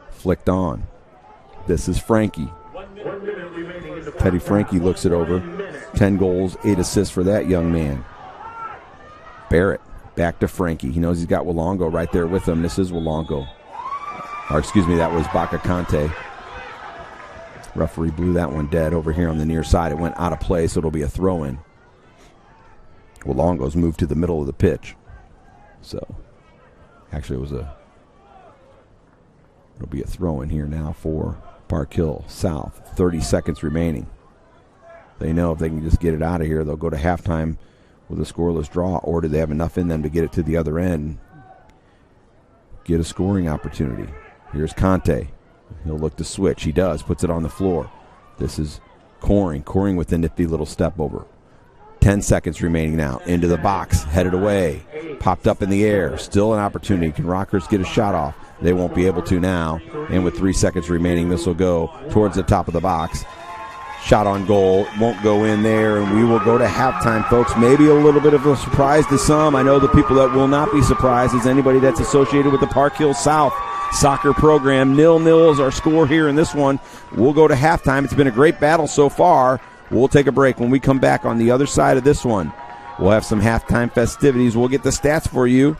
Speaker 1: Flicked on. This is Frankie. Teddy Frankie looks it over. 10 goals, 8 assists for that young man. Barrett Back to Frankie. He knows he's got Walongo right there with him. This is Walongo. Or excuse me, that was Bakakante. Referee blew that one dead over here on the near side. It went out of play, so it'll be a throw-in. Walongo's moved to the middle of the pitch. So, actually it'll be a throw-in here now for Park Hill South. 30 seconds remaining. They know if they can just get it out of here, they'll go to halftime with a scoreless draw, or do they have enough in them to get it to the other end, get a scoring opportunity. Here's Conte. He'll look to switch. He does. Puts it on the floor. This is Coring. Coring with a nifty little step over. 10 seconds remaining now. Into the box. Headed away. Popped up in the air. Still an opportunity. Can Rockhurst get a shot off? They won't be able to now. And with 3 seconds remaining, this will go towards the top of the box. Shot on goal. Won't go in there, and we will go to halftime, folks. Maybe a little bit of a surprise to some. I know the people that will not be surprised is anybody that's associated with the Park Hill South soccer program. 0-0 is our score here in this one. We'll go to halftime. It's been a great battle so far. We'll take a break. When we come back on the other side of this one, we'll have some halftime festivities. We'll get the stats for you,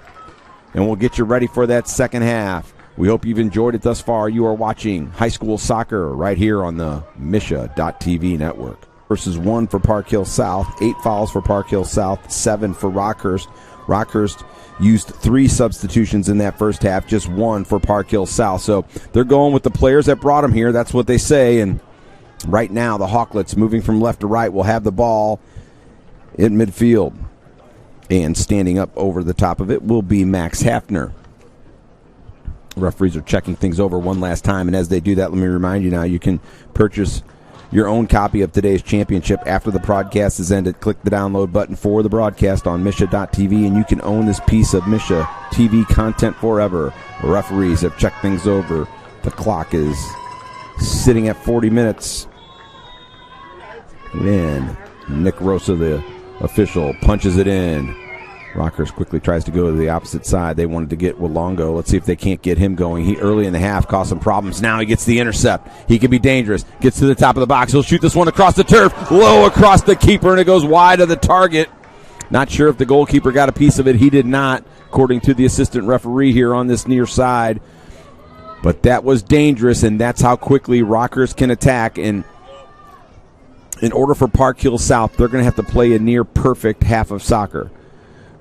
Speaker 1: and we'll get you ready for that second half. We hope you've enjoyed it thus far. You are watching high school soccer right here on the Misha.TV network. Versus 1 for Park Hill South, 8 fouls for Park Hill South, 7 for Rockhurst. Rockhurst used 3 substitutions in that first half, just 1 for Park Hill South. So they're going with the players that brought them here. That's what they say. And right now, the Hawklets, moving from left to right, will have the ball in midfield. And standing up over the top of it will be Max Hafner. Referees are checking things over one last time, and as they do that, let me remind you now, you can purchase your own copy of today's championship after the broadcast is ended. Click the download button for the broadcast on Misha.TV, and you can own this piece of Misha TV content forever. The referees have checked things over. The clock is sitting at 40 minutes. And Nick Rosa, the official, punches it in. Rockhurst quickly tries to go to the opposite side. They wanted to get Walongo. Let's see if they can't get him going. He early in the half caused some problems. Now he gets the intercept. He can be dangerous. Gets to the top of the box. He'll shoot this one across the turf. Low across the keeper, and it goes wide of the target. Not sure if the goalkeeper got a piece of it. He did not, according to the assistant referee here on this near side. But that was dangerous, and that's how quickly Rockhurst can attack. And in order for Park Hill South, they're going to have to play a near perfect half of soccer.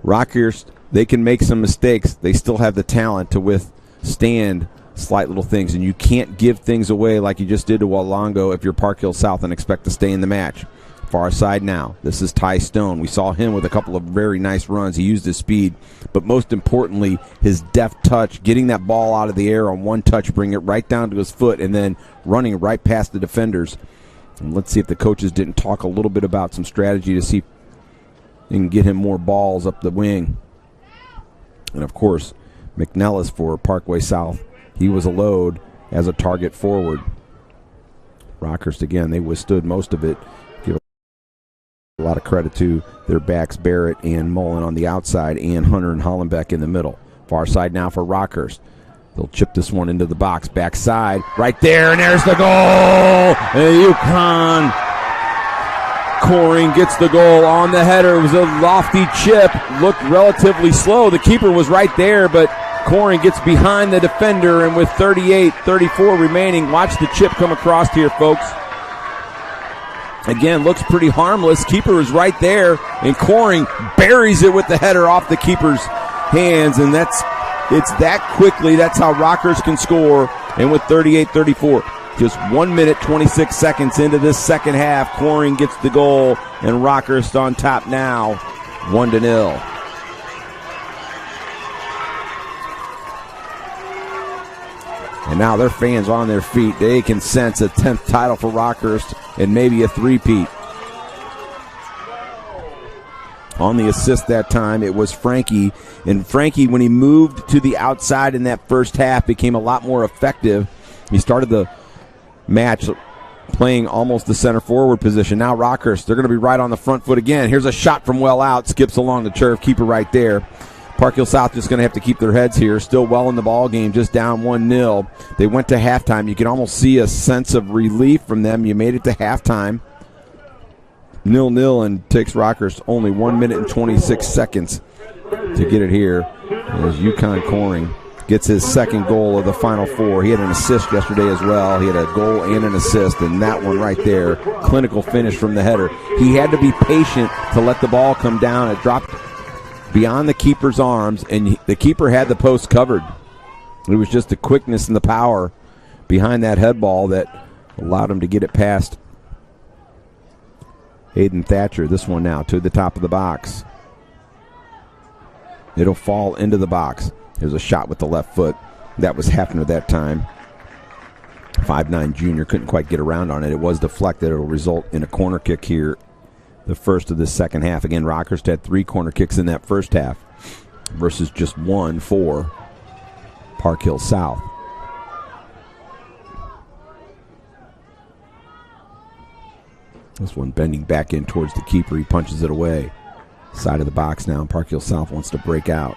Speaker 1: Rockhurst, they can make some mistakes. They still have the talent to withstand slight little things, and you can't give things away like you just did to Walongo if you're Park Hill South and expect to stay in the match. Far side now. This is Ty Stone. We saw him with a couple of very nice runs. He used his speed, but most importantly, his deft touch, getting that ball out of the air on one touch, bring it right down to his foot, and then running right past the defenders. And let's see if the coaches didn't talk a little bit about some strategy to see if they can get him more balls up the wing. And, of course, McNellis for Parkway South. He was a load as a target forward. Rockhurst, again, they withstood most of it. Give a lot of credit to their backs, Barrett and Mullen on the outside, and Hunter and Hollenbeck in the middle. Far side now for Rockhurst. They'll chip this one into the box. Backside, right there, and there's the goal! And Yukon Coring gets the goal on the header. It was a lofty chip. Looked relatively slow. The keeper was right there, but Coring gets behind the defender, and with 38-34 remaining, watch the chip come across here, folks. Again, looks pretty harmless. Keeper is right there, and Coring buries it with the header off the keeper's hands, and it's that quickly. That's how Rockhurst can score, and with 38-34. Just 1 minute, 26 seconds into this second half, Coring gets the goal, and Rockhurst on top now, 1-0. And now their fans on their feet. They can sense a 10th title for Rockhurst and maybe a three-peat. On the assist that time, it was Frankie. And Frankie, when he moved to the outside in that first half, became a lot more effective. He started the match playing almost the center forward position. Now Rockhurst, they're going to be right on the front foot again. Here's a shot from well out, skips along the turf, keeper right there. Park Hill South just going to have to keep their heads here. Still well in the ball game, just down 1-0. They went to halftime. You can almost see a sense of relief from them. You made it to halftime. 0-0, and takes Rockhurst only 1 minute and 26 seconds to get it here as UConn Coring gets his second goal of the Final Four. He had an assist yesterday as well. He had a goal and an assist, and that one right there, clinical finish from the header. He had to be patient to let the ball come down. It dropped beyond the keeper's arms, and the keeper had the post covered. It was just the quickness and the power behind that head ball that allowed him to get it past Hayden Thatcher. This one now to the top of the box. It'll fall into the box. There's a shot with the left foot. That was Hafner that time. 5'9" junior, couldn't quite get around on it. It was deflected. It'll result in a corner kick here, the first of the second half. Again, Rockhurst had 3 corner kicks in that first half versus just 1 for Park Hill South. This one bending back in towards the keeper. He punches it away. Side of the box now, and Park Hill South wants to break out.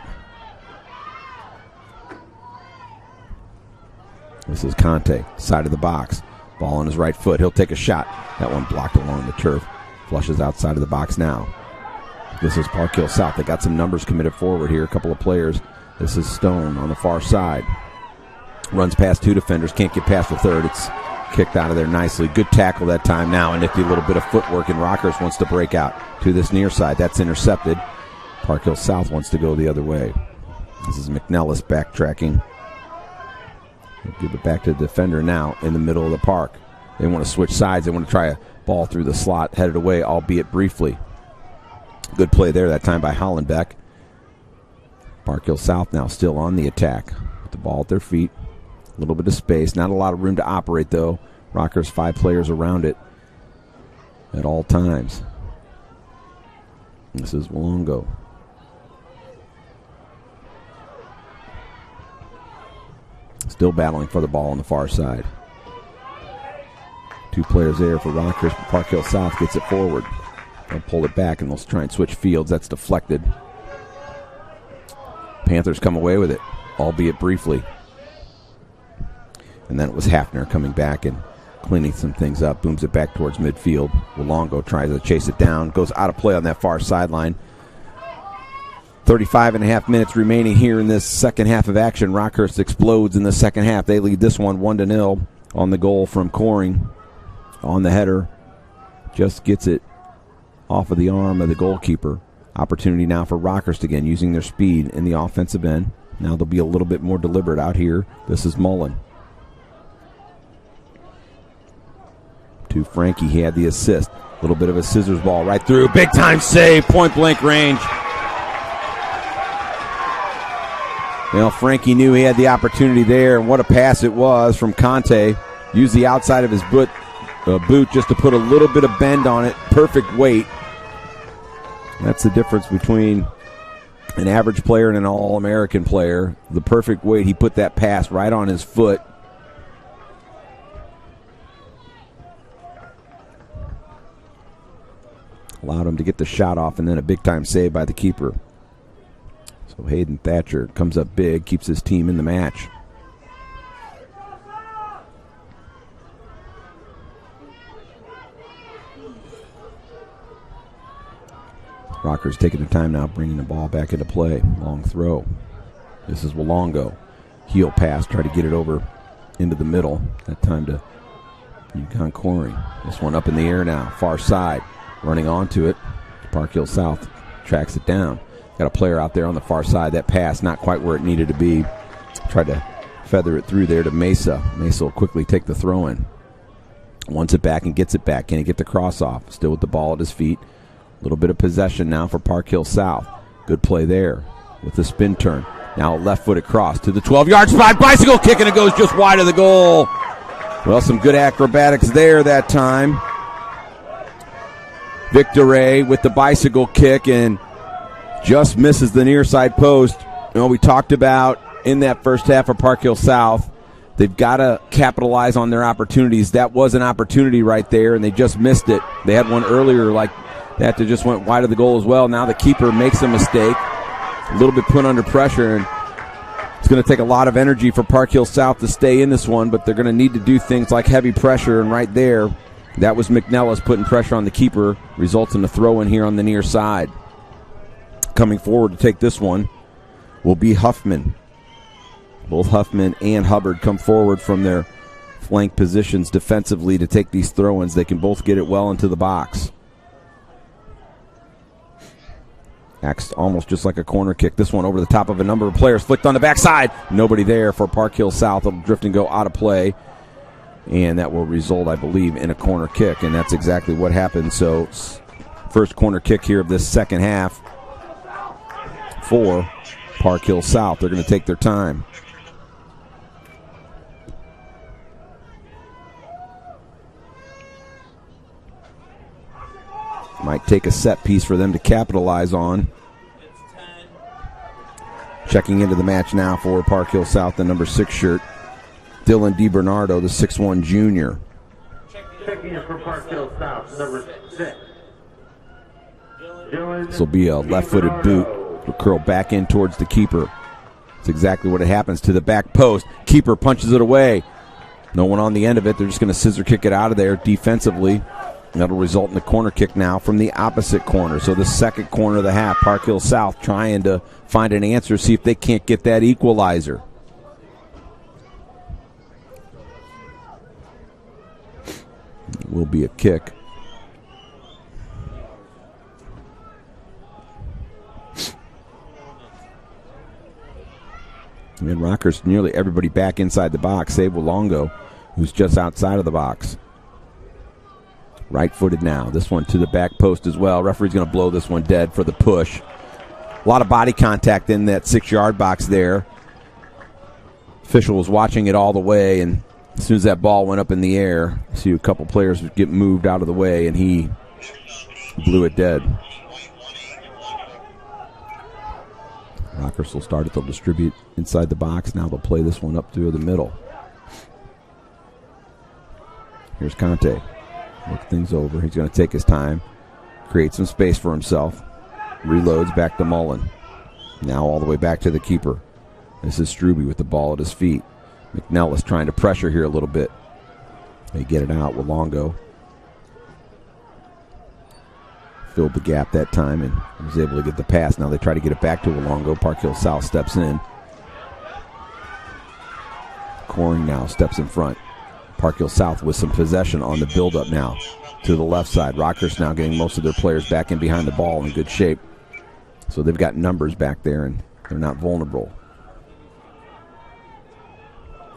Speaker 1: This is Conte, side of the box. Ball on his right foot. He'll take a shot. That one blocked along the turf. Flushes outside of the box now. This is Park Hill South. They got some numbers committed forward here. A couple of players. This is Stone on the far side. Runs past 2 defenders. Can't get past the third. It's kicked out of there nicely. Good tackle that time now. A nifty little bit of footwork, and Rockhurst wants to break out to this near side. That's intercepted. Park Hill South wants to go the other way. This is McNellis backtracking. Give it back to the defender now in the middle of the park. They want to switch sides. They want to try a ball through the slot, headed away, albeit briefly. Good play there that time by Hollenbeck. Park Hill South now still on the attack with the ball at their feet. A little bit of space. Not a lot of room to operate, though. Rockhurst 5 players around it at all times. This is Walongo. Still battling for the ball on the far side. 2 players there for Rockhurst. Park Hill South gets it forward. They'll pull it back, and they'll try and switch fields. That's deflected. Panthers come away with it, albeit briefly. And then it was Hafner coming back and cleaning some things up. Booms it back towards midfield. Walongo tries to chase it down. Goes out of play on that far sideline. 35.5 minutes remaining here in this second half of action. Rockhurst explodes in the second half. They lead this one 1-0 on the goal from Coring. On the header. Just gets it off of the arm of the goalkeeper. Opportunity now for Rockhurst again, using their speed in the offensive end. Now they'll be a little bit more deliberate out here. This is Mullen. To Frankie, he had the assist. A little bit of a scissors ball right through. Big time save, point blank range. Well, Frankie knew he had the opportunity there, and what a pass it was from Conte. Used the outside of his boot just to put a little bit of bend on it. Perfect weight. That's the difference between an average player and an All-American player. The perfect weight. He put that pass right on his foot. Allowed him to get the shot off, and then a big-time save by the keeper. So Hayden Thatcher comes up big, keeps his team in the match. Rockhurst taking the time now, bringing the ball back into play. Long throw. This is Walongo. Heel pass, try to get it over into the middle. That time to UConn Coring. This one up in the air now, far side. Running onto it. Park Hill South tracks it down. Got a player out there on the far side. That pass not quite where it needed to be. Tried to feather it through there to Mesa. Mesa will quickly take the throw in. Wants it back and gets it back. Can he get the cross off? Still with the ball at his feet. A little bit of possession now for Park Hill South. Good play there with the spin turn. Now a left-footed cross to the 12-yard spot. Bicycle kick, and it goes just wide of the goal. Well, some good acrobatics there that time. Victor with the bicycle kick, and just misses the near side post. You know, we talked about in that first half of Park Hill South, they've got to capitalize on their opportunities. That was an opportunity right there, and they just missed it. They had one earlier like that that just went wide of the goal as well. Now the keeper makes a mistake, a little bit put under pressure, and it's going to take a lot of energy for Park Hill South to stay in this one, but they're going to need to do things like heavy pressure, and right there, that was McNellis putting pressure on the keeper, results in a throw-in here on the near side. Coming forward to take this one will be Huffman. Both Huffman and Hubbard come forward from their flank positions defensively to take these throw-ins. They can both get it well into the box. Acts almost just like a corner kick. This one over the top of a number of players. Flicked on the backside. Nobody there for Park Hill South. It'll drift and go out of play. And that will result, I believe, in a corner kick. And that's exactly what happened. So first corner kick here of this second half for Park Hill South. They're going to take their time. Might take a set piece for them to capitalize on. Checking into the match now for Park Hill South, the number 6 shirt, Dylan DiBernardo, the 6'1 junior.
Speaker 2: Checking in for Park Hill South, number 6.
Speaker 1: This will be a left-footed boot. Will curl back in towards the keeper. That's exactly what it happens to the back post. Keeper punches it away. No one on the end of it. They're just going to scissor kick it out of there defensively. That'll result in a corner kick now from the opposite corner. So the second corner of the half, Park Hill South trying to find an answer, see if they can't get that equalizer. It will be a kick. And Rockhurst, nearly everybody back inside the box, save Walongo, who's just outside of the box. Right-footed now. This one to the back post as well. Referee's going to blow this one dead for the push. A lot of body contact in that 6-yard box there. Official was watching it all the way, and as soon as that ball went up in the air, see a couple players get moved out of the way, and he blew it dead. Rockhurst will start it. They'll distribute inside the box. Now they'll play this one up through the middle. Here's Conte. Look things over. He's going to take his time, create some space for himself. Reloads back to Mullen. Now all the way back to the keeper. This is Struby with the ball at his feet. McNellis trying to pressure here a little bit. They get it out. Walongo filled the gap that time and was able to get the pass. Now they try to get it back to Walongo. Park Hill South steps in. Coring now steps in front. Park Hill South with some possession on the build-up now to the left side. Rockhurst now getting most of their players back in behind the ball in good shape. So they've got numbers back there, and they're not vulnerable.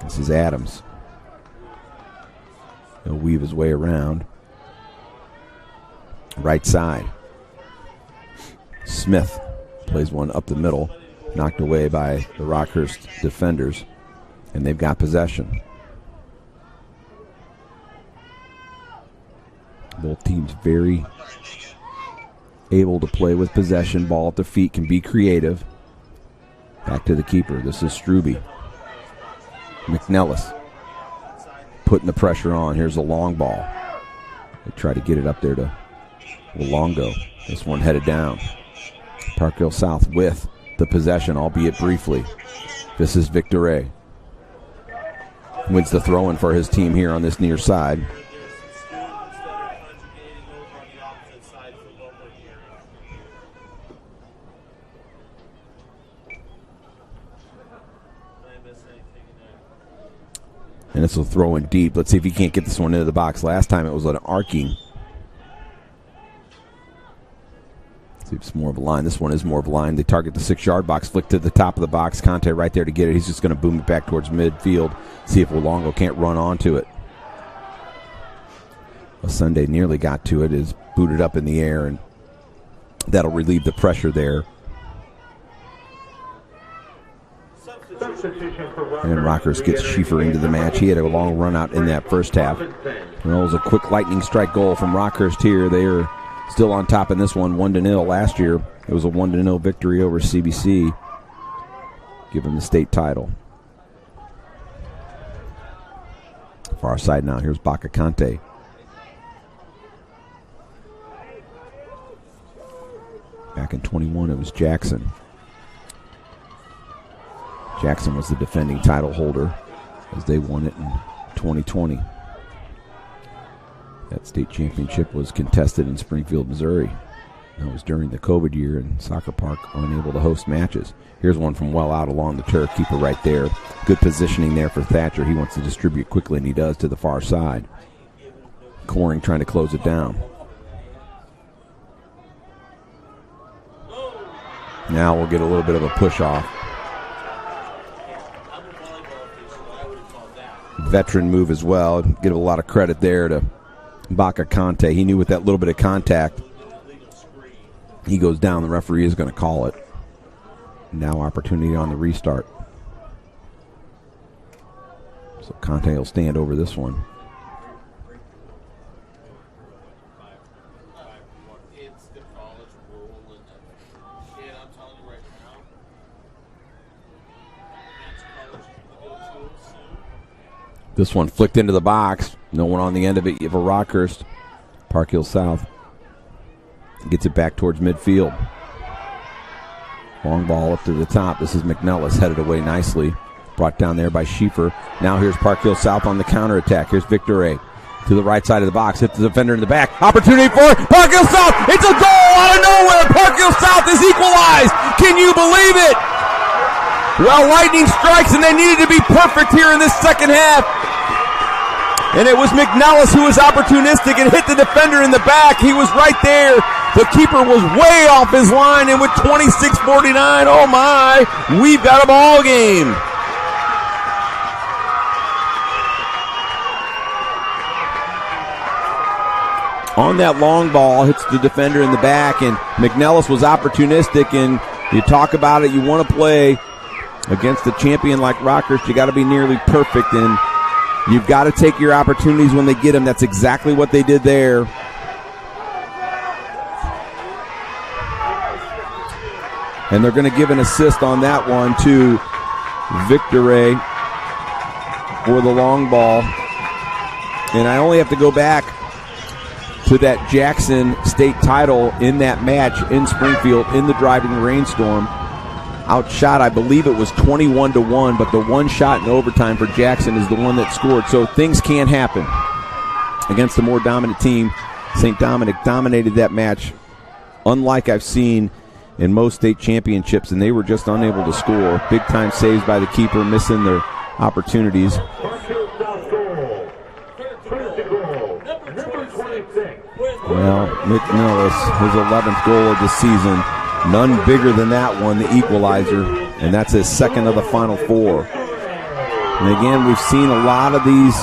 Speaker 1: This is Adams. He'll weave his way around. Right side. Smith plays one up the middle, knocked away by the Rockhurst defenders, and they've got possession. Both teams very able to play with possession. Ball at the feet, can be creative. Back to the keeper. This is Struby. McNellis putting the pressure on. Here's a long ball. They try to get it up there to Walongo. This one headed down. Park Hill South with the possession, albeit briefly. This is Victor. Wins the throw-in for his team here on this near side. And this will throw in deep. Let's see if he can't get this one into the box. Last time it was an arcing. Let's see if it's more of a line. This one is more of a line. They target the 6-yard box. Flick to the top of the box. Conte right there to get it. He's just going to boom it back towards midfield. See if Walongo can't run onto it. Sunday nearly got to it. Is booted up in the air, and that'll relieve the pressure there. And Rockhurst gets Schieffer into the match. He had a long run out in that first half. And it was a quick lightning strike goal from Rockhurst here. They are still on top in this one, 1-0. Last year, it was a 1-0 victory over CBC, giving the state title. Far side now. Here's Baca Conte. Back in 21, it was Jackson. Jackson was the defending title holder as they won it in 2020. That state championship was contested in Springfield, Missouri. That was during the COVID year, and Soccer Park unable to host matches. Here's one from well out along the turf. Keeper right there. Good positioning there for Thatcher. He wants to distribute quickly, and he does to the far side. Coring trying to close it down. Now we'll get a little bit of a push off. Veteran move as well. Give a lot of credit there to Baka Conte. He knew with that little bit of contact, he goes down. The referee is going to call it. Now opportunity on the restart. So Conte will stand over this one. This one flicked into the box. No one on the end of it for Rockhurst. Park Hill South gets it back towards midfield. Long ball up to the top. This is McNellis headed away nicely. Brought down there by Schieffer. Now here's Park Hill South on the counterattack. Here's Victor A. To the right side of the box. Hits the defender in the back. Opportunity for Park Hill South. It's a goal out of nowhere. Park Hill South is equalized. Can you believe it? Well, lightning strikes, and they needed to be perfect here in this second half. And it was McNellis who was opportunistic and hit the defender in the back. He was right there. The keeper was way off his line, and with 26:49, oh my, we've got a ball game. On that long ball, hits the defender in the back, and McNellis was opportunistic. And you talk about it, you want to play against a champion like Rockhurst, you got to be nearly perfect, and you've got to take your opportunities when they get them. That's exactly what they did there. And they're going to give an assist on that one to Victor Ray for the long ball. And I only have to go back to that Jackson state title in that match in Springfield in the driving rainstorm. Outshot, I believe it was 21-1, but the one shot in overtime for Jackson is the one that scored. So things can happen against a more dominant team. St. Dominic dominated that match, unlike I've seen in most state championships, and they were just unable to score. Big time saves by the keeper, missing their opportunities. Well, McNellis, his 11th goal of the season. None bigger than that one, the equalizer, and that's his second of the Final Four. And again, we've seen a lot of these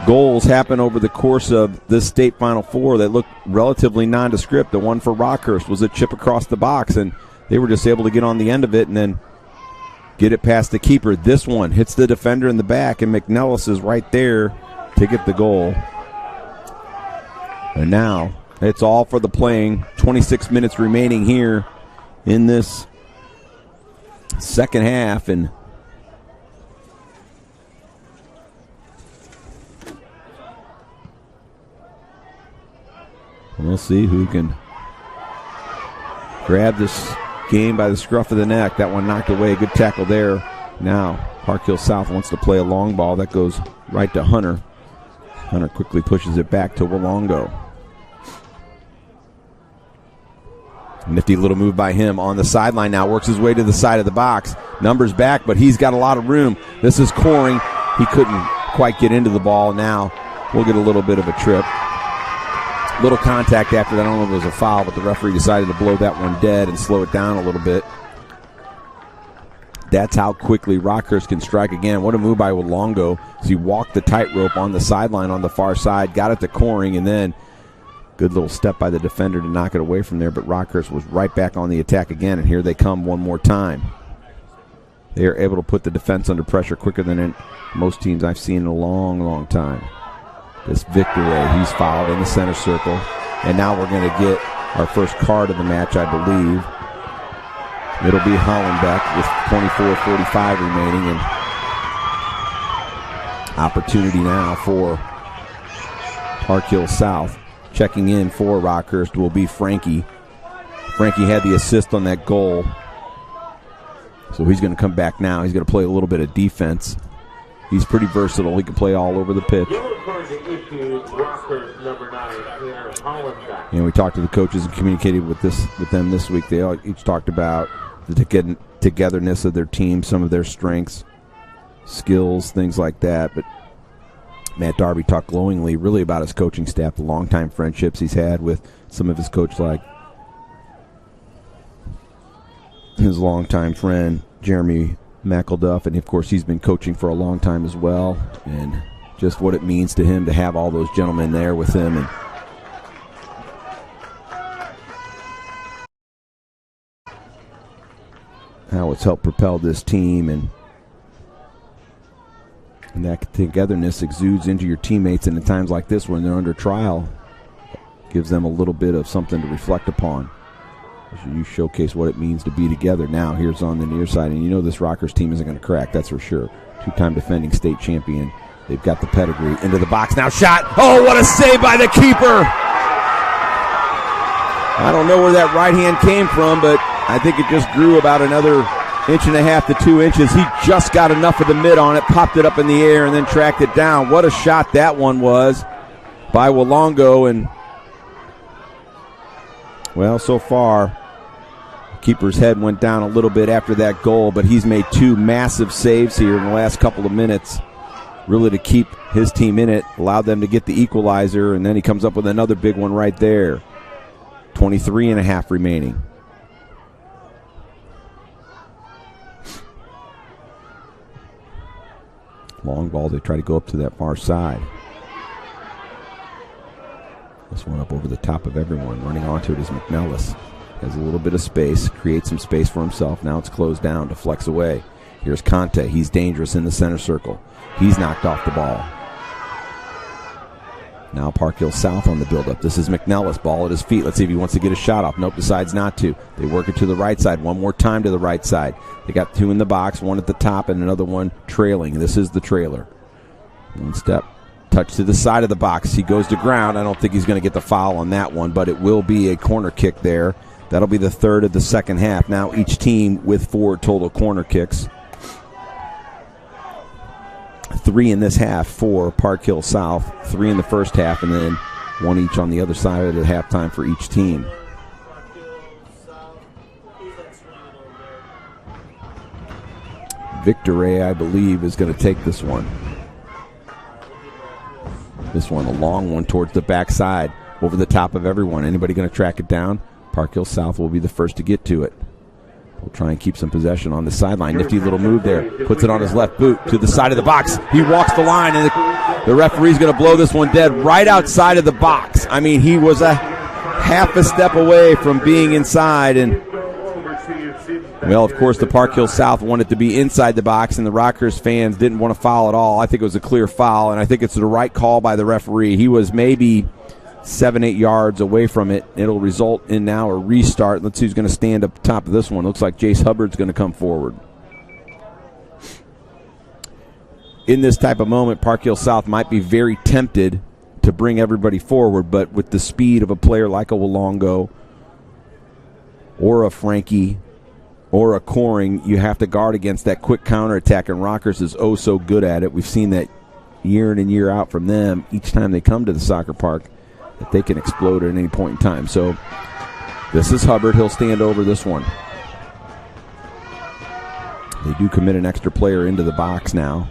Speaker 1: goals happen over the course of this state Final Four that look relatively nondescript. The one for Rockhurst was a chip across the box, and they were just able to get on the end of it and then get it past the keeper. This one hits the defender in the back, and McNellis is right there to get the goal. And now it's all for the playing. 26 minutes remaining here in this second half, and we'll see who can grab this game by the scruff of the neck. That one knocked away. Good tackle there. Now Park Hill South wants to play a long ball. That goes right to Hunter. Hunter quickly pushes it back to Walongo. Nifty little move by him on the sideline now. Works his way to the side of the box. Numbers back, but he's got a lot of room. This is Coring. He couldn't quite get into the ball. Now we'll get a little bit of a trip. Little contact after that. I don't know if it was a foul, but the referee decided to blow that one dead and slow it down a little bit. That's how quickly Rockhurst can strike again. What a move by Walongo. So he walked the tightrope on the sideline on the far side, got it to Coring, and then good little step by the defender to knock it away from there, but Rockhurst was right back on the attack again, and here they come one more time. They are able to put the defense under pressure quicker than most teams I've seen in a long, long time. This Victor Ray, he's fouled in the center circle, and now we're going to get our first card of the match, I believe. It'll be Hollenbeck with 24:45 remaining, and opportunity now for Park Hill South. Checking in for Rockhurst will be Frankie. Frankie had the assist on that goal, so he's going to come back now. He's going to play a little bit of defense. He's pretty versatile. He can play all over the pitch.
Speaker 2: going to issue Rockhurst number 9, Tanner Hollenbeck.
Speaker 1: We talked to the coaches and communicated with them this week. They all each talked about the togetherness of their team, some of their strengths, skills, things like that. But Matt Darby talked glowingly really about his coaching staff, the longtime friendships he's had with some of his coaches, like his longtime friend Jeremy McElduff, and of course he's been coaching for a long time as well, and just what it means to him to have all those gentlemen there with him, and how it's helped propel this team, and that togetherness exudes into your teammates, and in times like this when they're under trial, gives them a little bit of something to reflect upon. You showcase what it means to be together. Now here's on the near side, and you know this Rockhurst team isn't going to crack, that's for sure. Two-time defending state champion. They've got the pedigree. Into the box now, shot. Oh, what a save by the keeper. I don't know where that right hand came from, but I think it just grew about another 1.5 to 2 inches. He just got enough of the mid on it, popped it up in the air, and then tracked it down. What a shot that one was by Walongo. And, well, so far, keeper's head went down a little bit after that goal, but he's made 2 massive saves here in the last couple of minutes, really to keep his team in it, allowed them to get the equalizer, and then he comes up with another big one right there. 23.5 remaining. Long ball, they try to go up to that far side. This one up over the top of everyone. Running onto it is McNellis. Has a little bit of space, creates some space for himself. Now it's closed down, deflects away. Here's Conte. He's dangerous in the center circle. He's knocked off the ball. Now Park Hill South on the buildup. This is McNellis. Ball at his feet. Let's see if he wants to get a shot off. Nope, decides not to. They work it to the right side. One more time to the right side. They got 2 in the box, one at the top and another one trailing. This is the trailer. One step. Touch to the side of the box. He goes to ground. I don't think he's going to get the foul on that one, but it will be a corner kick there. That'll be the third of the second half. Now each team with 4 total corner kicks. 3 in this half for Park Hill South, 3 in the first half, and then 1 each on the other side at halftime for each team. Victor Ray, I believe, is going to take this one. This one, a long one towards the backside, over the top of everyone. Anybody going to track it down? Park Hill South will be the first to get to it. We'll try and keep some possession on the sideline. Nifty little move there. Puts it on his left boot to the side of the box. He walks the line, and the referee's going to blow this one dead right outside of the box. I mean, he was a half a step away from being inside. And, well, of course, the Park Hill South wanted to be inside the box, and the Rockhurst fans didn't want to foul at all. I think it was a clear foul, and I think it's the right call by the referee. He was maybe 7-8 yards away from it. It'll result in now a restart. Let's see who's going to stand up top of this one. Looks like Jace Hubbard's going to come forward. In this type of moment, Park Hill South might be very tempted to bring everybody forward, but with the speed of a player like a Walongo or a Frankie or a Coring, you have to guard against that quick counterattack, and Rockhurst is oh so good at it. We've seen that year in and year out from them each time they come to the soccer park, that they can explode at any point in time. So this is Hubbard. He'll stand over this one. They do commit an extra player into the box now.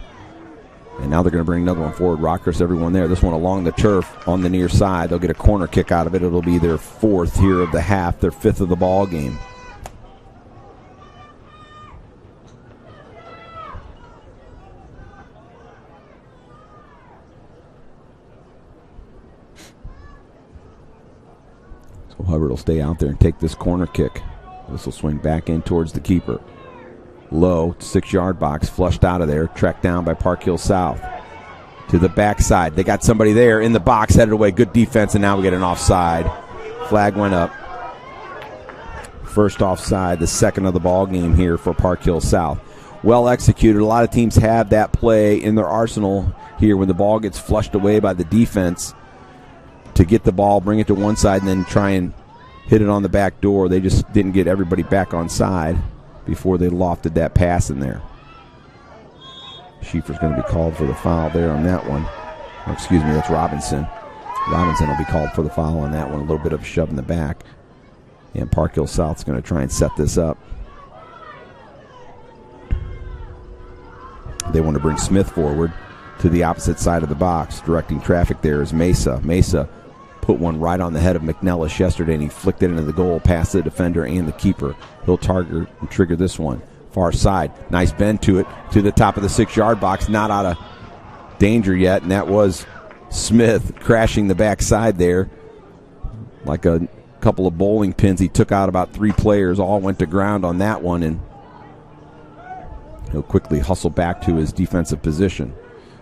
Speaker 1: And now they're going to bring another one forward. Rockhurst, everyone there. This one along the turf on the near side. They'll get a corner kick out of it. It'll be their 4th here of the half, their 5th of the ball game. Hubbard will stay out there and take this corner kick. This will swing back in towards the keeper. Low, 6-yard box, flushed out of there, tracked down by Park Hill South. To the backside. They got somebody there in the box, headed away. Good defense, and now we get an offside. Flag went up. First offside, the second of the ball game here for Park Hill South. Well executed. A lot of teams have that play in their arsenal here when the ball gets flushed away by the defense, to get the ball, bring it to one side, and then try and hit it on the back door. They just didn't get everybody back on side before they lofted that pass in there. Schieffer's going to be called for the foul there on that one. Or excuse me, that's Robinson. Robinson will be called for the foul on that one. A little bit of a shove in the back. And Park Hill South's going to try and set this up. They want to bring Smith forward to the opposite side of the box. Directing traffic there is Mesa. Mesa put one right on the head of McNellis yesterday, and he flicked it into the goal past the defender and the keeper. He'll target and trigger this one. Far side. Nice bend to it, to the top of the 6-yard box. Not out of danger yet, and that was Smith crashing the backside there. Like a couple of bowling pins, he took out about 3 players. All went to ground on that one, and he'll quickly hustle back to his defensive position.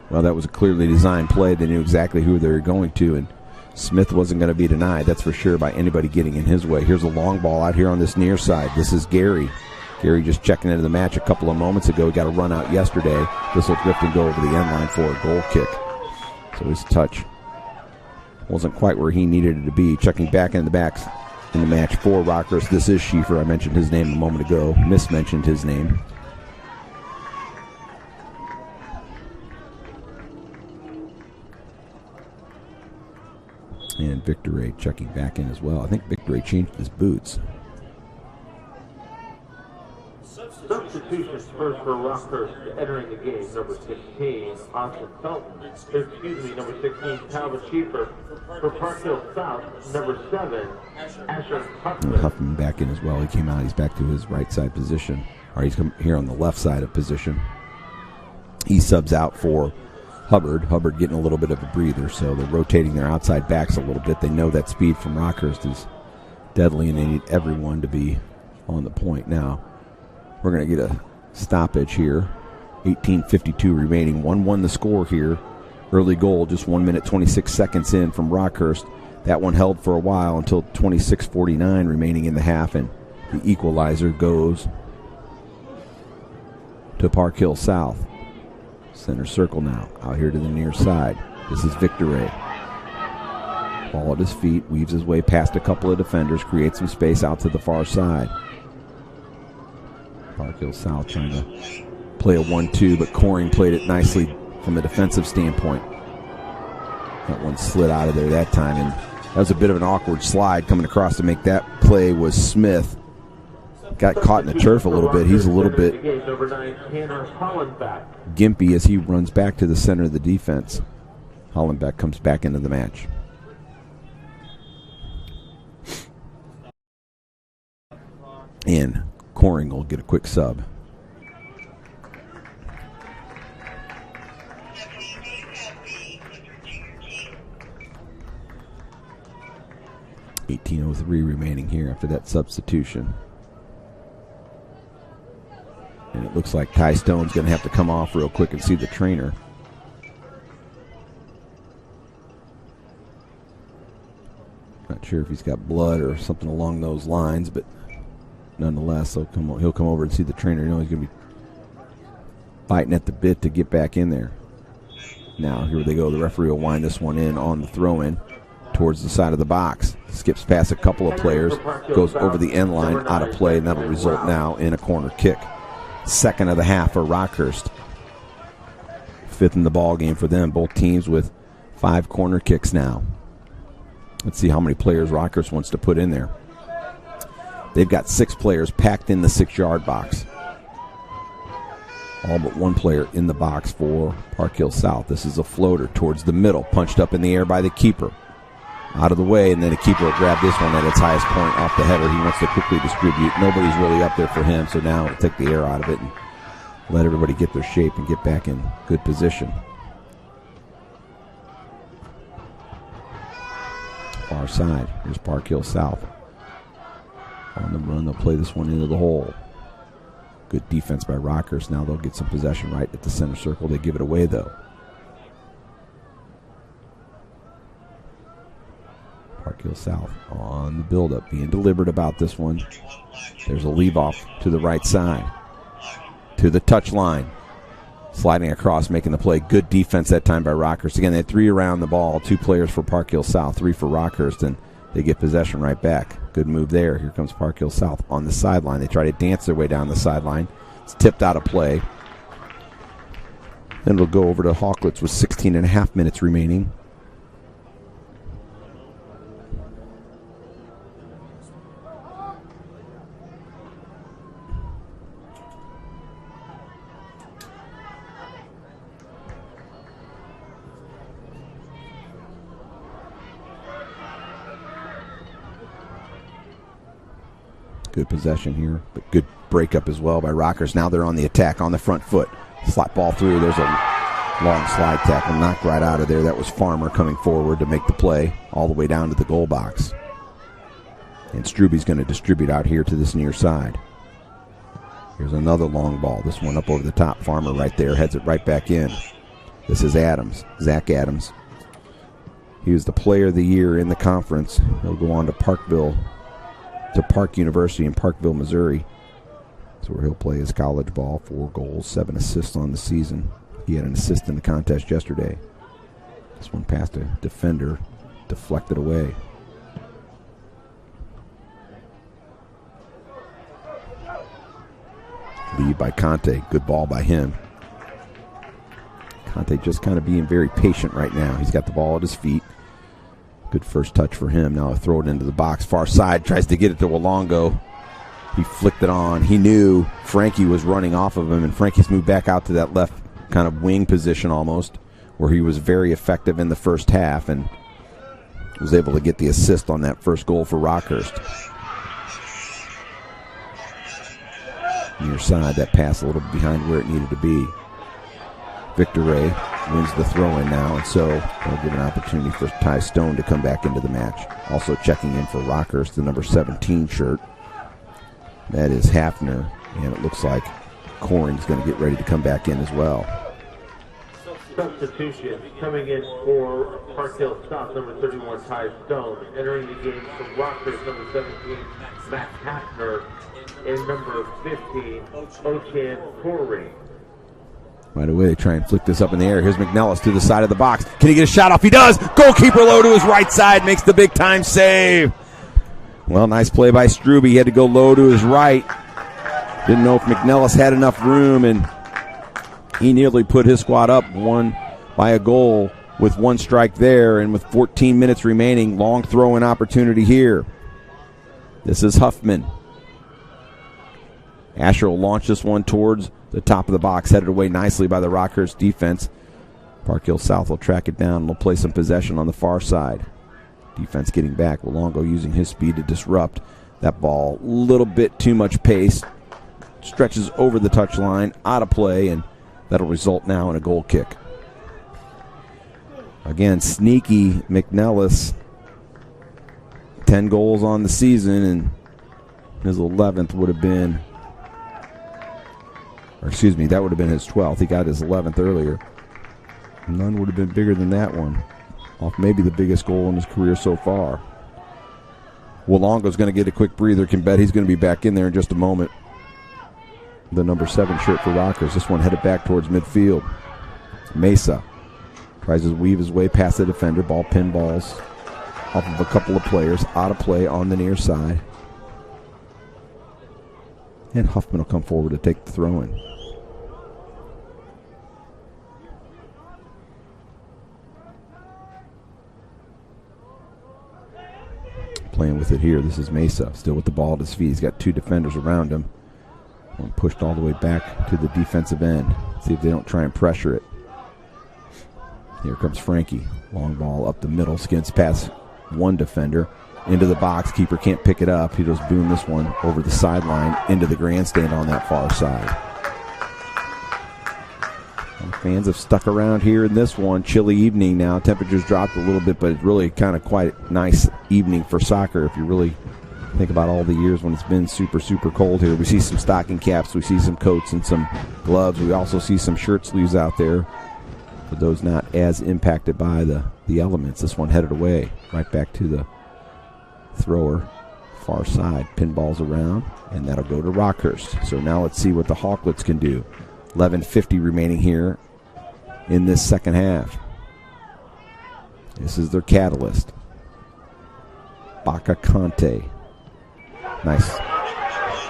Speaker 1: Well, that was a clearly designed play. They knew exactly who they were going to, and Smith wasn't going to be denied, that's for sure, by anybody getting in his way. Here's a long ball out here on this near side. This is Gary. Gary just checking into the match a couple of moments ago. He got a run out yesterday. This will drift and go over the end line for a goal kick. So his touch wasn't quite where he needed it to be. Checking back in the match for Rockhurst. This is Schieffer. I mentioned his name a moment ago. Mismentioned his name. And Victor Ray checking back in as well. I think Victor Ray changed his boots.
Speaker 2: Substitutions first for Rockhurst entering the game. Number 16, Austin Felton. Number 16, Talbot Schieffer. For Park Hill South, number 7, Asher Huffman.
Speaker 1: Huffman back in as well. He came out. He's back to his right side position. Or he's here on the left side of position. He subs out for Hubbard. Hubbard getting a little bit of a breather, so they're rotating their outside backs a little bit. They know that speed from Rockhurst is deadly, and they need everyone to be on the point. Now, we're going to get a stoppage here. 18:52 remaining. 1-1 the score here. Early goal, just 1 minute 26 seconds in from Rockhurst. That one held for a while until 26:49 remaining in the half, and the equalizer goes to Park Hill South. Center circle now, out here to the near side. This is Victor Ray. Ball at his feet, weaves his way past a couple of defenders, creates some space out to the far side. Park Hill South trying to play a 1-2, but Coring played it nicely from a defensive standpoint. That one slid out of there that time, and that was a bit of an awkward slide coming across to make that play was Smith. Got caught in the turf a little bit. He's a little bit gimpy as he runs back to the center of the defense. Hollenbeck comes back into the match. And Coring will get a quick sub. .18:03 remaining here after that substitution. And it looks like Ty Stone's going to have to come off real quick and see the trainer. Not sure if he's got blood or something along those lines, but nonetheless, he'll come over and see the trainer. You know he's going to be fighting at the bit to get back in there. Now, here they go. The referee will wind this one in on the throw-in towards the side of the box. Skips past a couple of players, goes over the end line, out of play, and that'll result now in a corner kick. Second of the half for Rockhurst. Fifth in the ball game for them. Both teams with 5 corner kicks now. Let's see how many players Rockhurst wants to put in there. They've got 6 players packed in the 6-yard box. All but 1 player in the box for Park Hill South. This is a floater towards the middle, punched up in the air by the keeper. Out of the way, and then the keeper will grab this one at its highest point off the header. He wants to quickly distribute. Nobody's really up there for him, so now he'll take the air out of it and let everybody get their shape and get back in good position. Far side. Here's Park Hill South. On the run, they'll play this one into the hole. Good defense by Rockhurst. Now they'll get some possession right at the center circle. They give it away, though. Park Hill South on the buildup, being deliberate about this one. There's a leave-off to the right side. To the touch line. Sliding across, making the play. Good defense that time by Rockhurst. Again, they had 3 around the ball. 2 players for Park Hill South, 3 for Rockhurst, and they get possession right back. Good move there. Here comes Park Hill South on the sideline. They try to dance their way down the sideline. It's tipped out of play. Then it'll go over to Hawklets with 16 and a half minutes remaining. Good possession here, but good breakup as well by Rockhurst. Now they're on the attack on the front foot. Slap ball through. There's a long slide tackle knocked right out of there. That was Farmer coming forward to make the play all the way down to the goal box. And Struby's going to distribute out here to this near side. Here's another long ball. This one up over the top. Farmer right there heads it right back in. This is Adams, Zach Adams. He was the player of the year in the conference. He'll go on to Park University in Parkville, Missouri. That's where he'll play his college ball. 4 goals, 7 assists on the season. He had an assist in the contest yesterday. This one past a defender, deflected away. Lead by Conte. Good ball by him. Conte just kind of being very patient right now. He's got the ball at his feet. Good first touch for him. Now he'll throw it into the box. Far side, tries to get it to Walongo. He flicked it on. He knew Frankie was running off of him, and Frankie's moved back out to that left kind of wing position almost, where he was very effective in the first half and was able to get the assist on that first goal for Rockhurst. Near side, that pass a little behind where it needed to be. Victor Ray wins the throw-in now, and so they'll give an opportunity for Ty Stone to come back into the match. Also checking in for Rockhurst, the number 17 shirt. That is Hafner, and it looks like Coring's going to get ready to come back in as well.
Speaker 2: Substitution coming in for Park Hill South, number 31, Ty Stone. Entering the game from Rockhurst, number 17, Matt Hafner, and number 15, Ochan Coring.
Speaker 1: Right away, they try and flick this up in the air. Here's McNellis to the side of the box. Can he get a shot off? He does! Goalkeeper low to his right side, makes the big-time save. Well, nice play by Struby. He had to go low to his right. Didn't know if McNellis had enough room, and he nearly put his squad up, won by a goal with 1 strike there, and with 14 minutes remaining, long throw-in opportunity here. This is Huffman. Asher will launch this one towards the top of the box, headed away nicely by the Rockhurst defense. Park Hill South will track it down and will play some possession on the far side. Defense getting back. Walongo using his speed to disrupt that ball. A little bit too much pace. Stretches over the touchline, out of play, and that'll result now in a goal kick. Again, sneaky McNellis. 10 goals on the season, and his 11th would have been, or excuse me, that would have been his 12th. He got his 11th earlier. None would have been bigger than that one. Off maybe the biggest goal in his career so far. Walongo's going to get a quick breather. Can bet he's going to be back in there in just a moment. The number 7 shirt for Rockhurst. This one headed back towards midfield. Mesa tries to weave his way past the defender. Ball pinballs off of a couple of players. Out of play on the near side. And Huffman will come forward to take the throw-in. Playing with it here. This is Mesa, still with the ball at his feet. He's got 2 defenders around him. One pushed all the way back to the defensive end. See if they don't try and pressure it. Here comes Frankie. Long ball up the middle. Skins past one defender. Into the box. Keeper can't pick it up. He just boom this one over the sideline into the grandstand on that far side. And fans have stuck around here in this one. Chilly evening now. Temperatures dropped a little bit, but it's really kind of quite a nice evening for soccer if you really think about all the years when it's been super, super cold here. We see some stocking caps. We see some coats and some gloves. We also see some shirt sleeves out there for those not as impacted by the elements. This one headed away right back to the thrower. Far side. Pinballs around, and that'll go to Rockhurst. So now let's see what the Hawklets can do. 11:50 remaining here in this second half. This is their catalyst. Baca Conte. Nice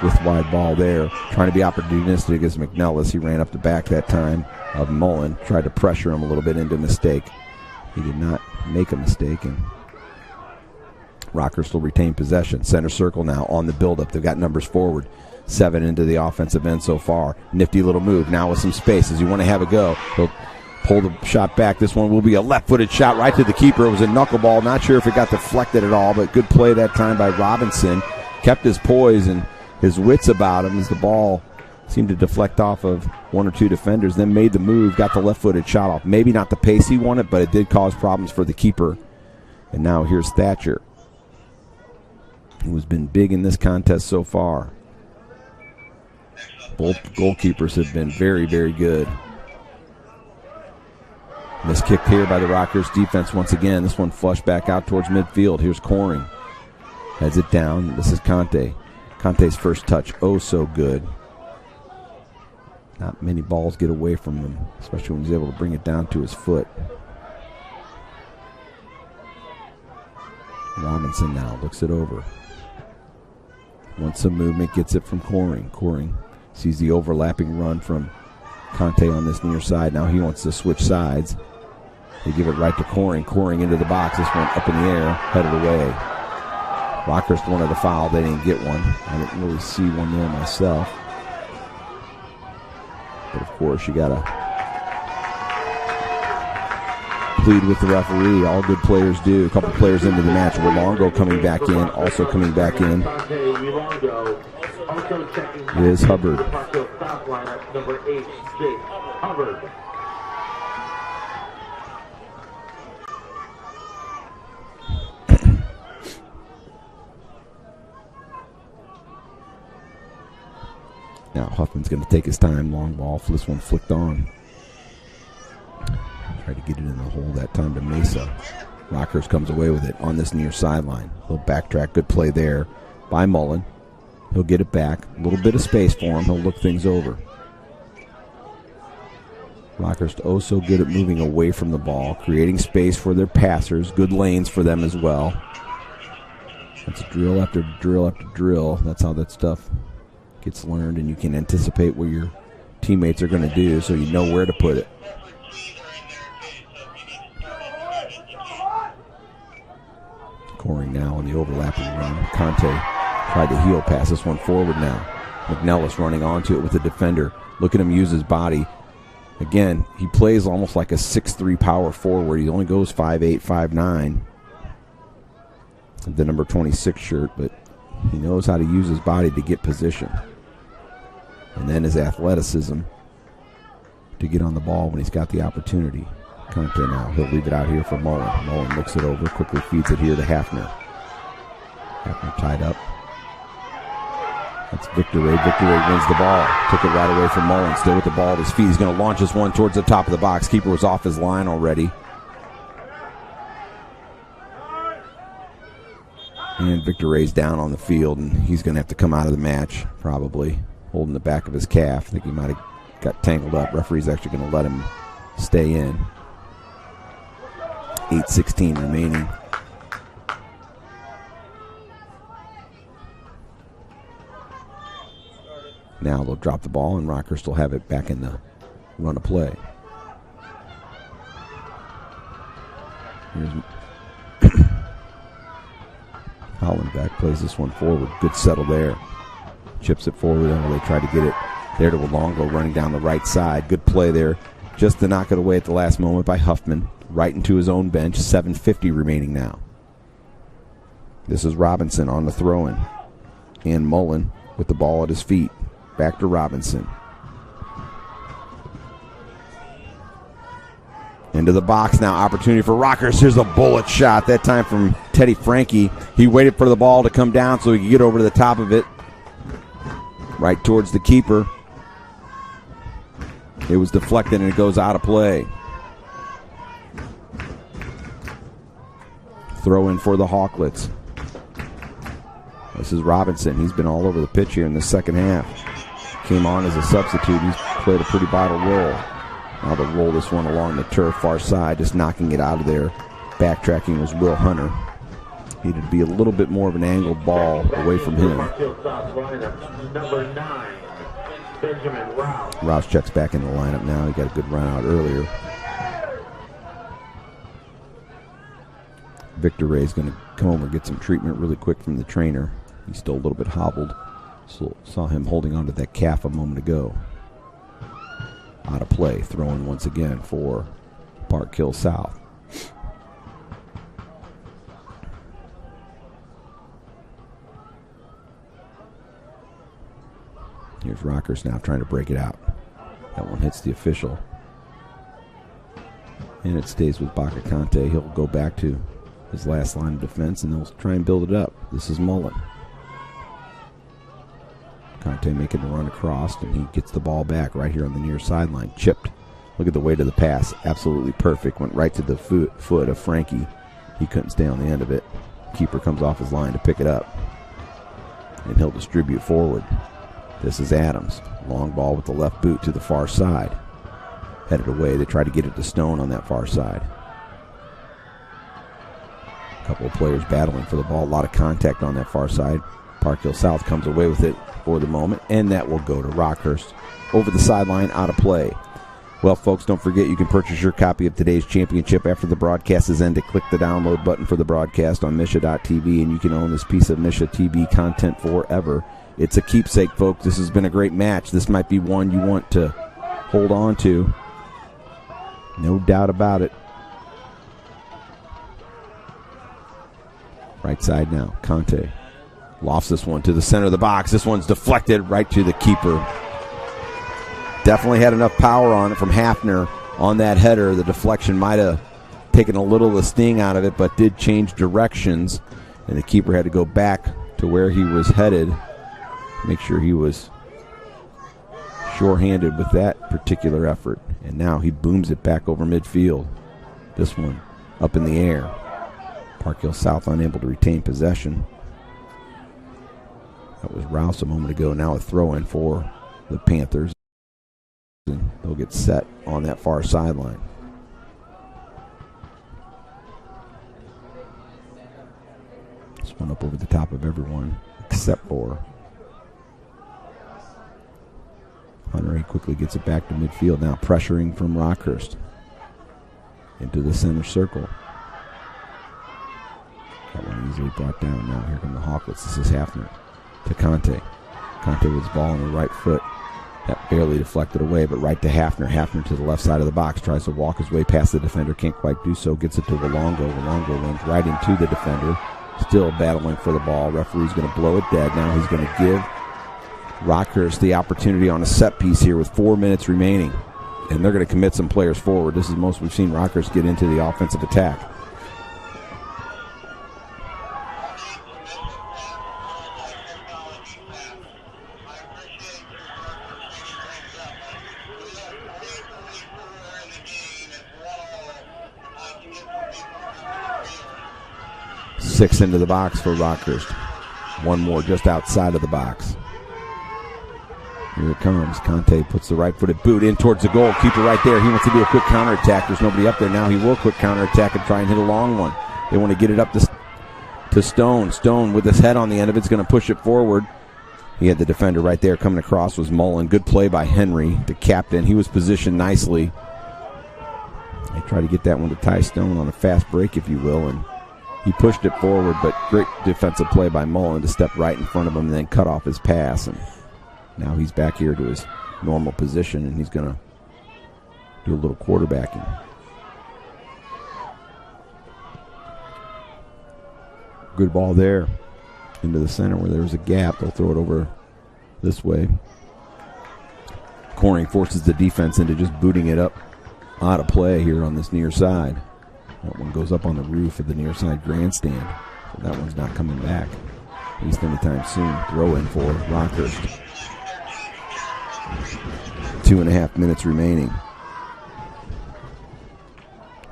Speaker 1: with wide ball there. Trying to be opportunistic against McNellis. He ran up the back that time of Mullen. Tried to pressure him a little bit into a mistake. He did not make a mistake, and Rockhurst will retain possession. Center circle now on the buildup. They've got numbers forward. 7 into the offensive end so far. Nifty little move now with some space. Does he want to have a go? He'll pull the shot back. This one will be a left-footed shot right to the keeper. It was a knuckleball. Not sure if it got deflected at all, but good play that time by Robinson. Kept his poise and his wits about him as the ball seemed to deflect off of one or two defenders, then made the move, got the left-footed shot off. Maybe not the pace he wanted, but it did cause problems for the keeper. And now here's Thatcher, who has been big in this contest so far. Both goalkeepers have been very, very good. Miskicked here by the Rockhurst defense once again. This one flushed back out towards midfield. Here's Coring. Heads it down. This is Conte. Conte's first touch, oh so good. Not many balls get away from him, especially when he's able to bring it down to his foot. Robinson now looks it over. Wants some movement, gets it from Coring. Coring sees the overlapping run from Conte on this near side. Now he wants to switch sides. They give it right to Coring. Coring into the box. This one up in the air, headed away. Rockhurst wanted a foul. They didn't get one. I didn't really see one there myself. But of course, you got to plead with the referee. All good players do. A couple players into the match. Rolongo coming back in. Also coming back in is Hubbard.
Speaker 2: Number 8, Jake Hubbard.
Speaker 1: Now Huffman's going to take his time. Long ball. This one flicked on. Try to get it in the hole that time to Mesa. Rockhurst comes away with it on this near sideline. Little backtrack. Good play there by Mullen. He'll get it back. A little bit of space for him. He'll look things over. Rockhurst oh so good at moving away from the ball, creating space for their passers. Good lanes for them as well. That's drill after drill after drill. That's how that stuff gets learned, and you can anticipate what your teammates are going to do, so you know where to put it. Coring now on the overlapping run. Conte tried to heel pass this one forward now. McNellis running onto it with the defender. Look at him use his body. Again, he plays almost like a 6'3 power forward. He only goes 5'8", 5'9". The number 26 shirt, but he knows how to use his body to get position. And then his athleticism to get on the ball when he's got the opportunity. Conte now, he'll leave it out here for Mullen. Mullen looks it over, quickly feeds it here to Hafner. Hafner tied up. That's Victor Ray. Victor Ray wins the ball. Took it right away from Mullen. Still with the ball at his feet. He's going to launch this one towards the top of the box. Keeper was off his line already. And Victor Ray's down on the field, and he's going to have to come out of the match, probably, holding the back of his calf. I think he might have got tangled up. Referee's actually going to let him stay in. 8:16 remaining. Now they'll drop the ball, and Rockhurst will have it back in the run of play. Here's Hollenbeck plays this one forward. Good settle there. Chips it forward. They try to get it there to Rolongo running down the right side. Good play there. Just to knock it away at the last moment by Huffman. Right into his own bench. 7:50 remaining now. This is Robinson on the throw-in. And Mullen with the ball at his feet. Back to Robinson. Into the box now. Opportunity for Rockhurst. Here's a bullet shot. That time from Teddy Frankie. He waited for the ball to come down so he could get over to the top of it. Right towards the keeper. It was deflected and it goes out of play. Throw in for the Hawklets. This is Robinson. He's been all over the pitch here in the second half. Came on as a substitute. He's played a pretty vital role. Now they'll roll this one along the turf far side, just knocking it out of there. Backtracking was Will Hunter. Needed to be a little bit more of an angled ball away from him.
Speaker 2: Number 9, Benjamin Rouse.
Speaker 1: Rouse checks back in the lineup now. He got a good run out earlier. Victor Ray's going to come over and get some treatment really quick from the trainer. He's still a little bit hobbled. So saw him holding onto that calf a moment ago. Out of play, throwing once again for Park Hill South. Here's Rockhurst now trying to break it out. That one hits the official. And it stays with Bacacante. He'll go back to his last line of defense, and they'll try and build it up. This is Mullen. Conte making the run across, and he gets the ball back right here on the near sideline. Chipped. Look at the weight of the pass. Absolutely perfect. Went right to the foot of Frankie. He couldn't stay on the end of it. Keeper comes off his line to pick it up. And he'll distribute forward. This is Adams. Long ball with the left boot to the far side. Headed away. They try to get it to Stone on that far side. A couple of players battling for the ball. A lot of contact on that far side. Park Hill South comes away with it for the moment, and that will go to Rockhurst. Over the sideline, out of play. Well, folks, don't forget you can purchase your copy of today's championship after the broadcast is ended. Click the download button for the broadcast on Misha.tv, and you can own this piece of Misha TV content forever. It's a keepsake, folks. This has been a great match. This might be one you want to hold on to. No doubt about it. Right side now, Conte. Lofts this one to the center of the box. This one's deflected right to the keeper. Definitely had enough power on it from Hafner on that header. The deflection might have taken a little of the sting out of it, but did change directions. And the keeper had to go back to where he was headed. Make sure he was sure-handed with that particular effort. And now he booms it back over midfield. This one up in the air. Park Hill South unable to retain possession. That was Rouse a moment ago. Now a throw-in for the Panthers. And they'll get set on that far sideline. This one up over the top of everyone except for Hunter. He quickly gets it back to midfield. Now pressuring from Rockhurst into the center circle. That one easily brought down. Now here come the Hawklets. This is Hafner to Conte. Conte with his ball on the right foot. That barely deflected away, but right to Hafner. Hafner to the left side of the box. Tries to walk his way past the defender. Can't quite do so. Gets it to Walongo. Walongo runs right into the defender. Still battling for the ball. Referee's going to blow it dead. Now he's going to give Rockhurst the opportunity on a set piece here with 4 minutes remaining. And they're going to commit some players forward. This is the most we've seen Rockhurst get into the offensive attack. Six into the box for Rockhurst. One more just outside of the box. Here it comes. Conte puts the right-footed boot in towards the goal. Keeper right there. He wants to do a quick counterattack. There's nobody up there now. He will quick counterattack and try and hit a long one. They want to get it up to Stone. Stone with his head on the end of it is going to push it forward. He had the defender right there coming across was Mullen. Good play by Henry, the captain. He was positioned nicely. They tried to get that one to Ty Stone on a fast break, if you will, and he pushed it forward, but great defensive play by Mullen to step right in front of him and then cut off his pass. And now he's back here to his normal position, and he's going to do a little quarterbacking. Good ball there into the center where there's a gap. They'll throw it over this way. Corning forces the defense into just booting it up out of play here on this near side. That one goes up on the roof of the near side grandstand. So that one's not coming back, at least anytime soon. Throw in for Rockhurst. 2.5 minutes remaining.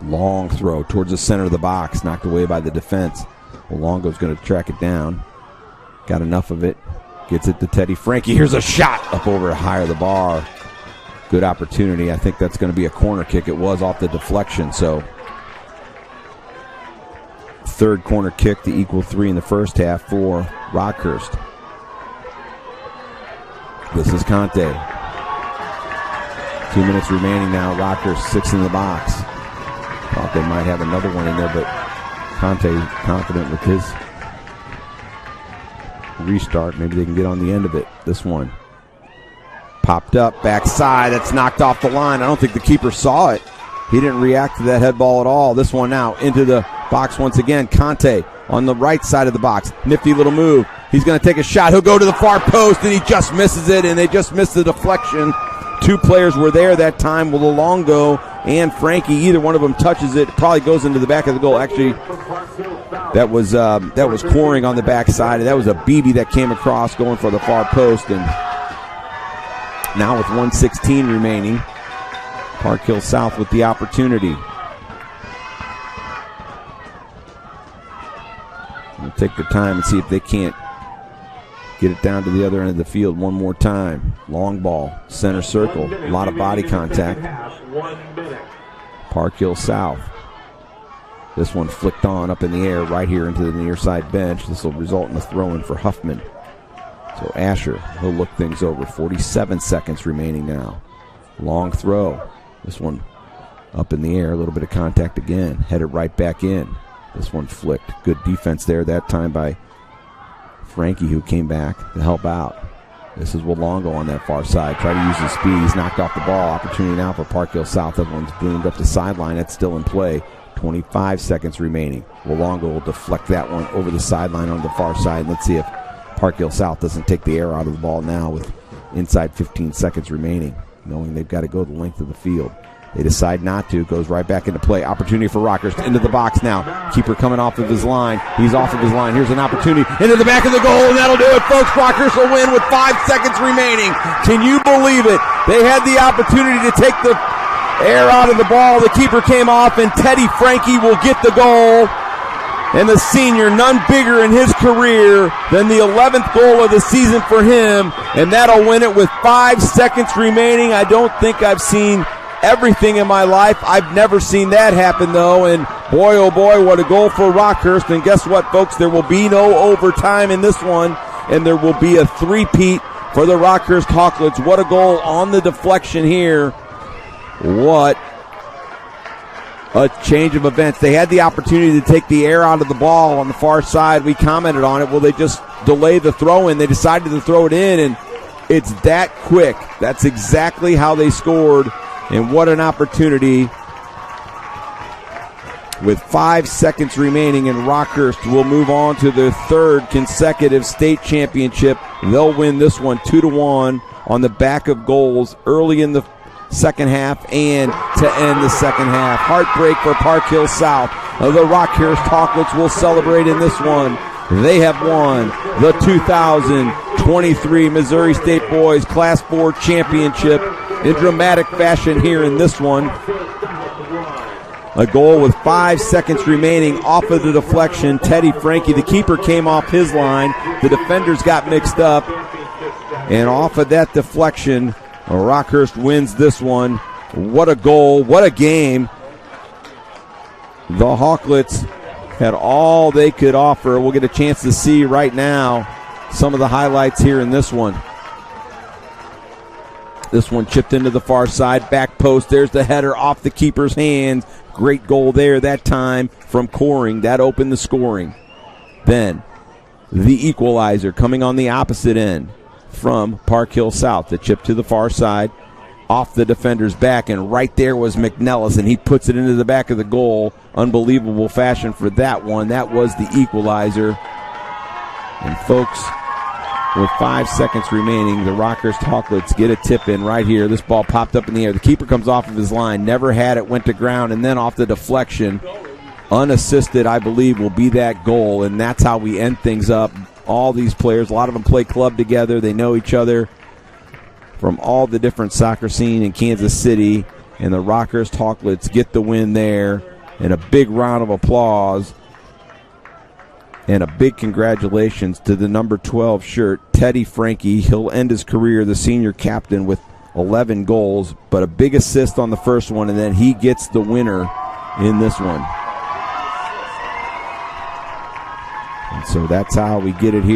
Speaker 1: Long throw towards the center of the box, knocked away by the defense. Walongo's going to track it down. Got enough of it. Gets it to Teddy Frankie. Here's a shot up over higher the bar. Good opportunity. I think that's going to be a corner kick. It was off the deflection, so third corner kick to equal 3 in the first half for Rockhurst. This is Conte. 2 minutes remaining now. Rockhurst 6 in the box. Thought they might have another one in there, but Conte confident with his restart. Maybe they can get on the end of it. This one popped up, backside. That's knocked off the line. I don't think the keeper saw it. He didn't react to that head ball at all. This one now into the box once again. Conte on the right side of the box. Nifty little move. He's going to take a shot. He'll go to the far post, and he just misses it, and they just missed the deflection. 2 players were there that time with Luongo and Frankie. Either one of them touches it. Probably goes into the back of the goal. Actually, that was Coring on the backside. That was a BB that came across going for the far post. And now with 1:16 remaining, Park Hill South with the opportunity. We'll take their time and see if they can't get it down to the other end of the field one more time. Long ball, center circle, a lot of body contact. Park Hill South. This one flicked on up in the air right here into the near side bench. This will result in a throw-in for Huffman. So Asher, he'll look things over. 47 seconds remaining now. Long throw. This one up in the air, a little bit of contact again. Headed right back in. This one flicked. Good defense there that time by Frankie, who came back to help out. This is Luongo on that far side. Try to use his speed. He's knocked off the ball. Opportunity now for Park Hill South. That one's boomed up the sideline. That's still in play. 25 seconds remaining. Luongo will deflect that one over the sideline on the far side. Let's see if Park Hill South doesn't take the air out of the ball now with inside 15 seconds remaining, knowing they've got to go the length of the field. They decide not to. Goes right back into play. Opportunity for Rockhurst into the box now. Keeper coming off of his line. He's off of his line. Here's an opportunity into the back of the goal, and that'll do it, folks. Rockhurst will win with 5 seconds remaining. Can you believe it? They had the opportunity to take the air out of the ball. The keeper came off, and Teddy Frankie will get the goal. And the senior, none bigger in his career than the 11th goal of the season for him, and that'll win it with 5 seconds remaining. I don't think I've seen everything in my life. I've never seen that happen, though, and boy, oh boy, what a goal for Rockhurst. And guess what, folks? There will be no overtime in this one, and there will be a three-peat for the Rockhurst Hawklets. What a goal on the deflection here. What a change of events. They had the opportunity to take the air out of the ball on the far side. We commented on it. Well, they just delayed the throw-in. They decided to throw it in, and it's that quick. That's exactly how they scored. And what an opportunity. With 5 seconds remaining, and Rockhurst will move on to their 3rd consecutive state championship. They'll win this one 2-1 on the back of goals early in the second half and to end the second half. Heartbreak for Park Hill South. The Rockhurst Hawklets will celebrate in this one. They have won the 2023 Missouri State Boys Class 4 Championship in dramatic fashion here in this one. A goal with 5 seconds remaining off of the deflection. Teddy Frankie, the keeper, came off his line. The defenders got mixed up. And off of that deflection, Rockhurst wins this one. What a goal. What a game. The Hawklets had all they could offer. We'll get a chance to see right now some of the highlights here in this one. This one chipped into the far side, back post. There's the header off the keeper's hands. Great goal there that time from Coring. That opened the scoring. Then the equalizer coming on the opposite end from Park Hill South. The chip to the far side, off the defender's back, and right there was McNellis, and he puts it into the back of the goal. Unbelievable fashion for that one. That was the equalizer. And folks, with 5 seconds remaining, the Rockhurst Hawklets get a tip in right here. This ball popped up in the air. The keeper comes off of his line, never had it, went to ground, and then off the deflection, unassisted, I believe, will be that goal. And that's how we end things up. All these players, a lot of them play club together. They know each other from all the different soccer scene in Kansas City. And the Rockhurst Hawklets get the win there. And a big round of applause. And a big congratulations to the number 12 shirt, Teddy Frankie. He'll end his career, the senior captain, with 11 goals, but a big assist on the first one, and then he gets the winner in this one. So that's how we get it here.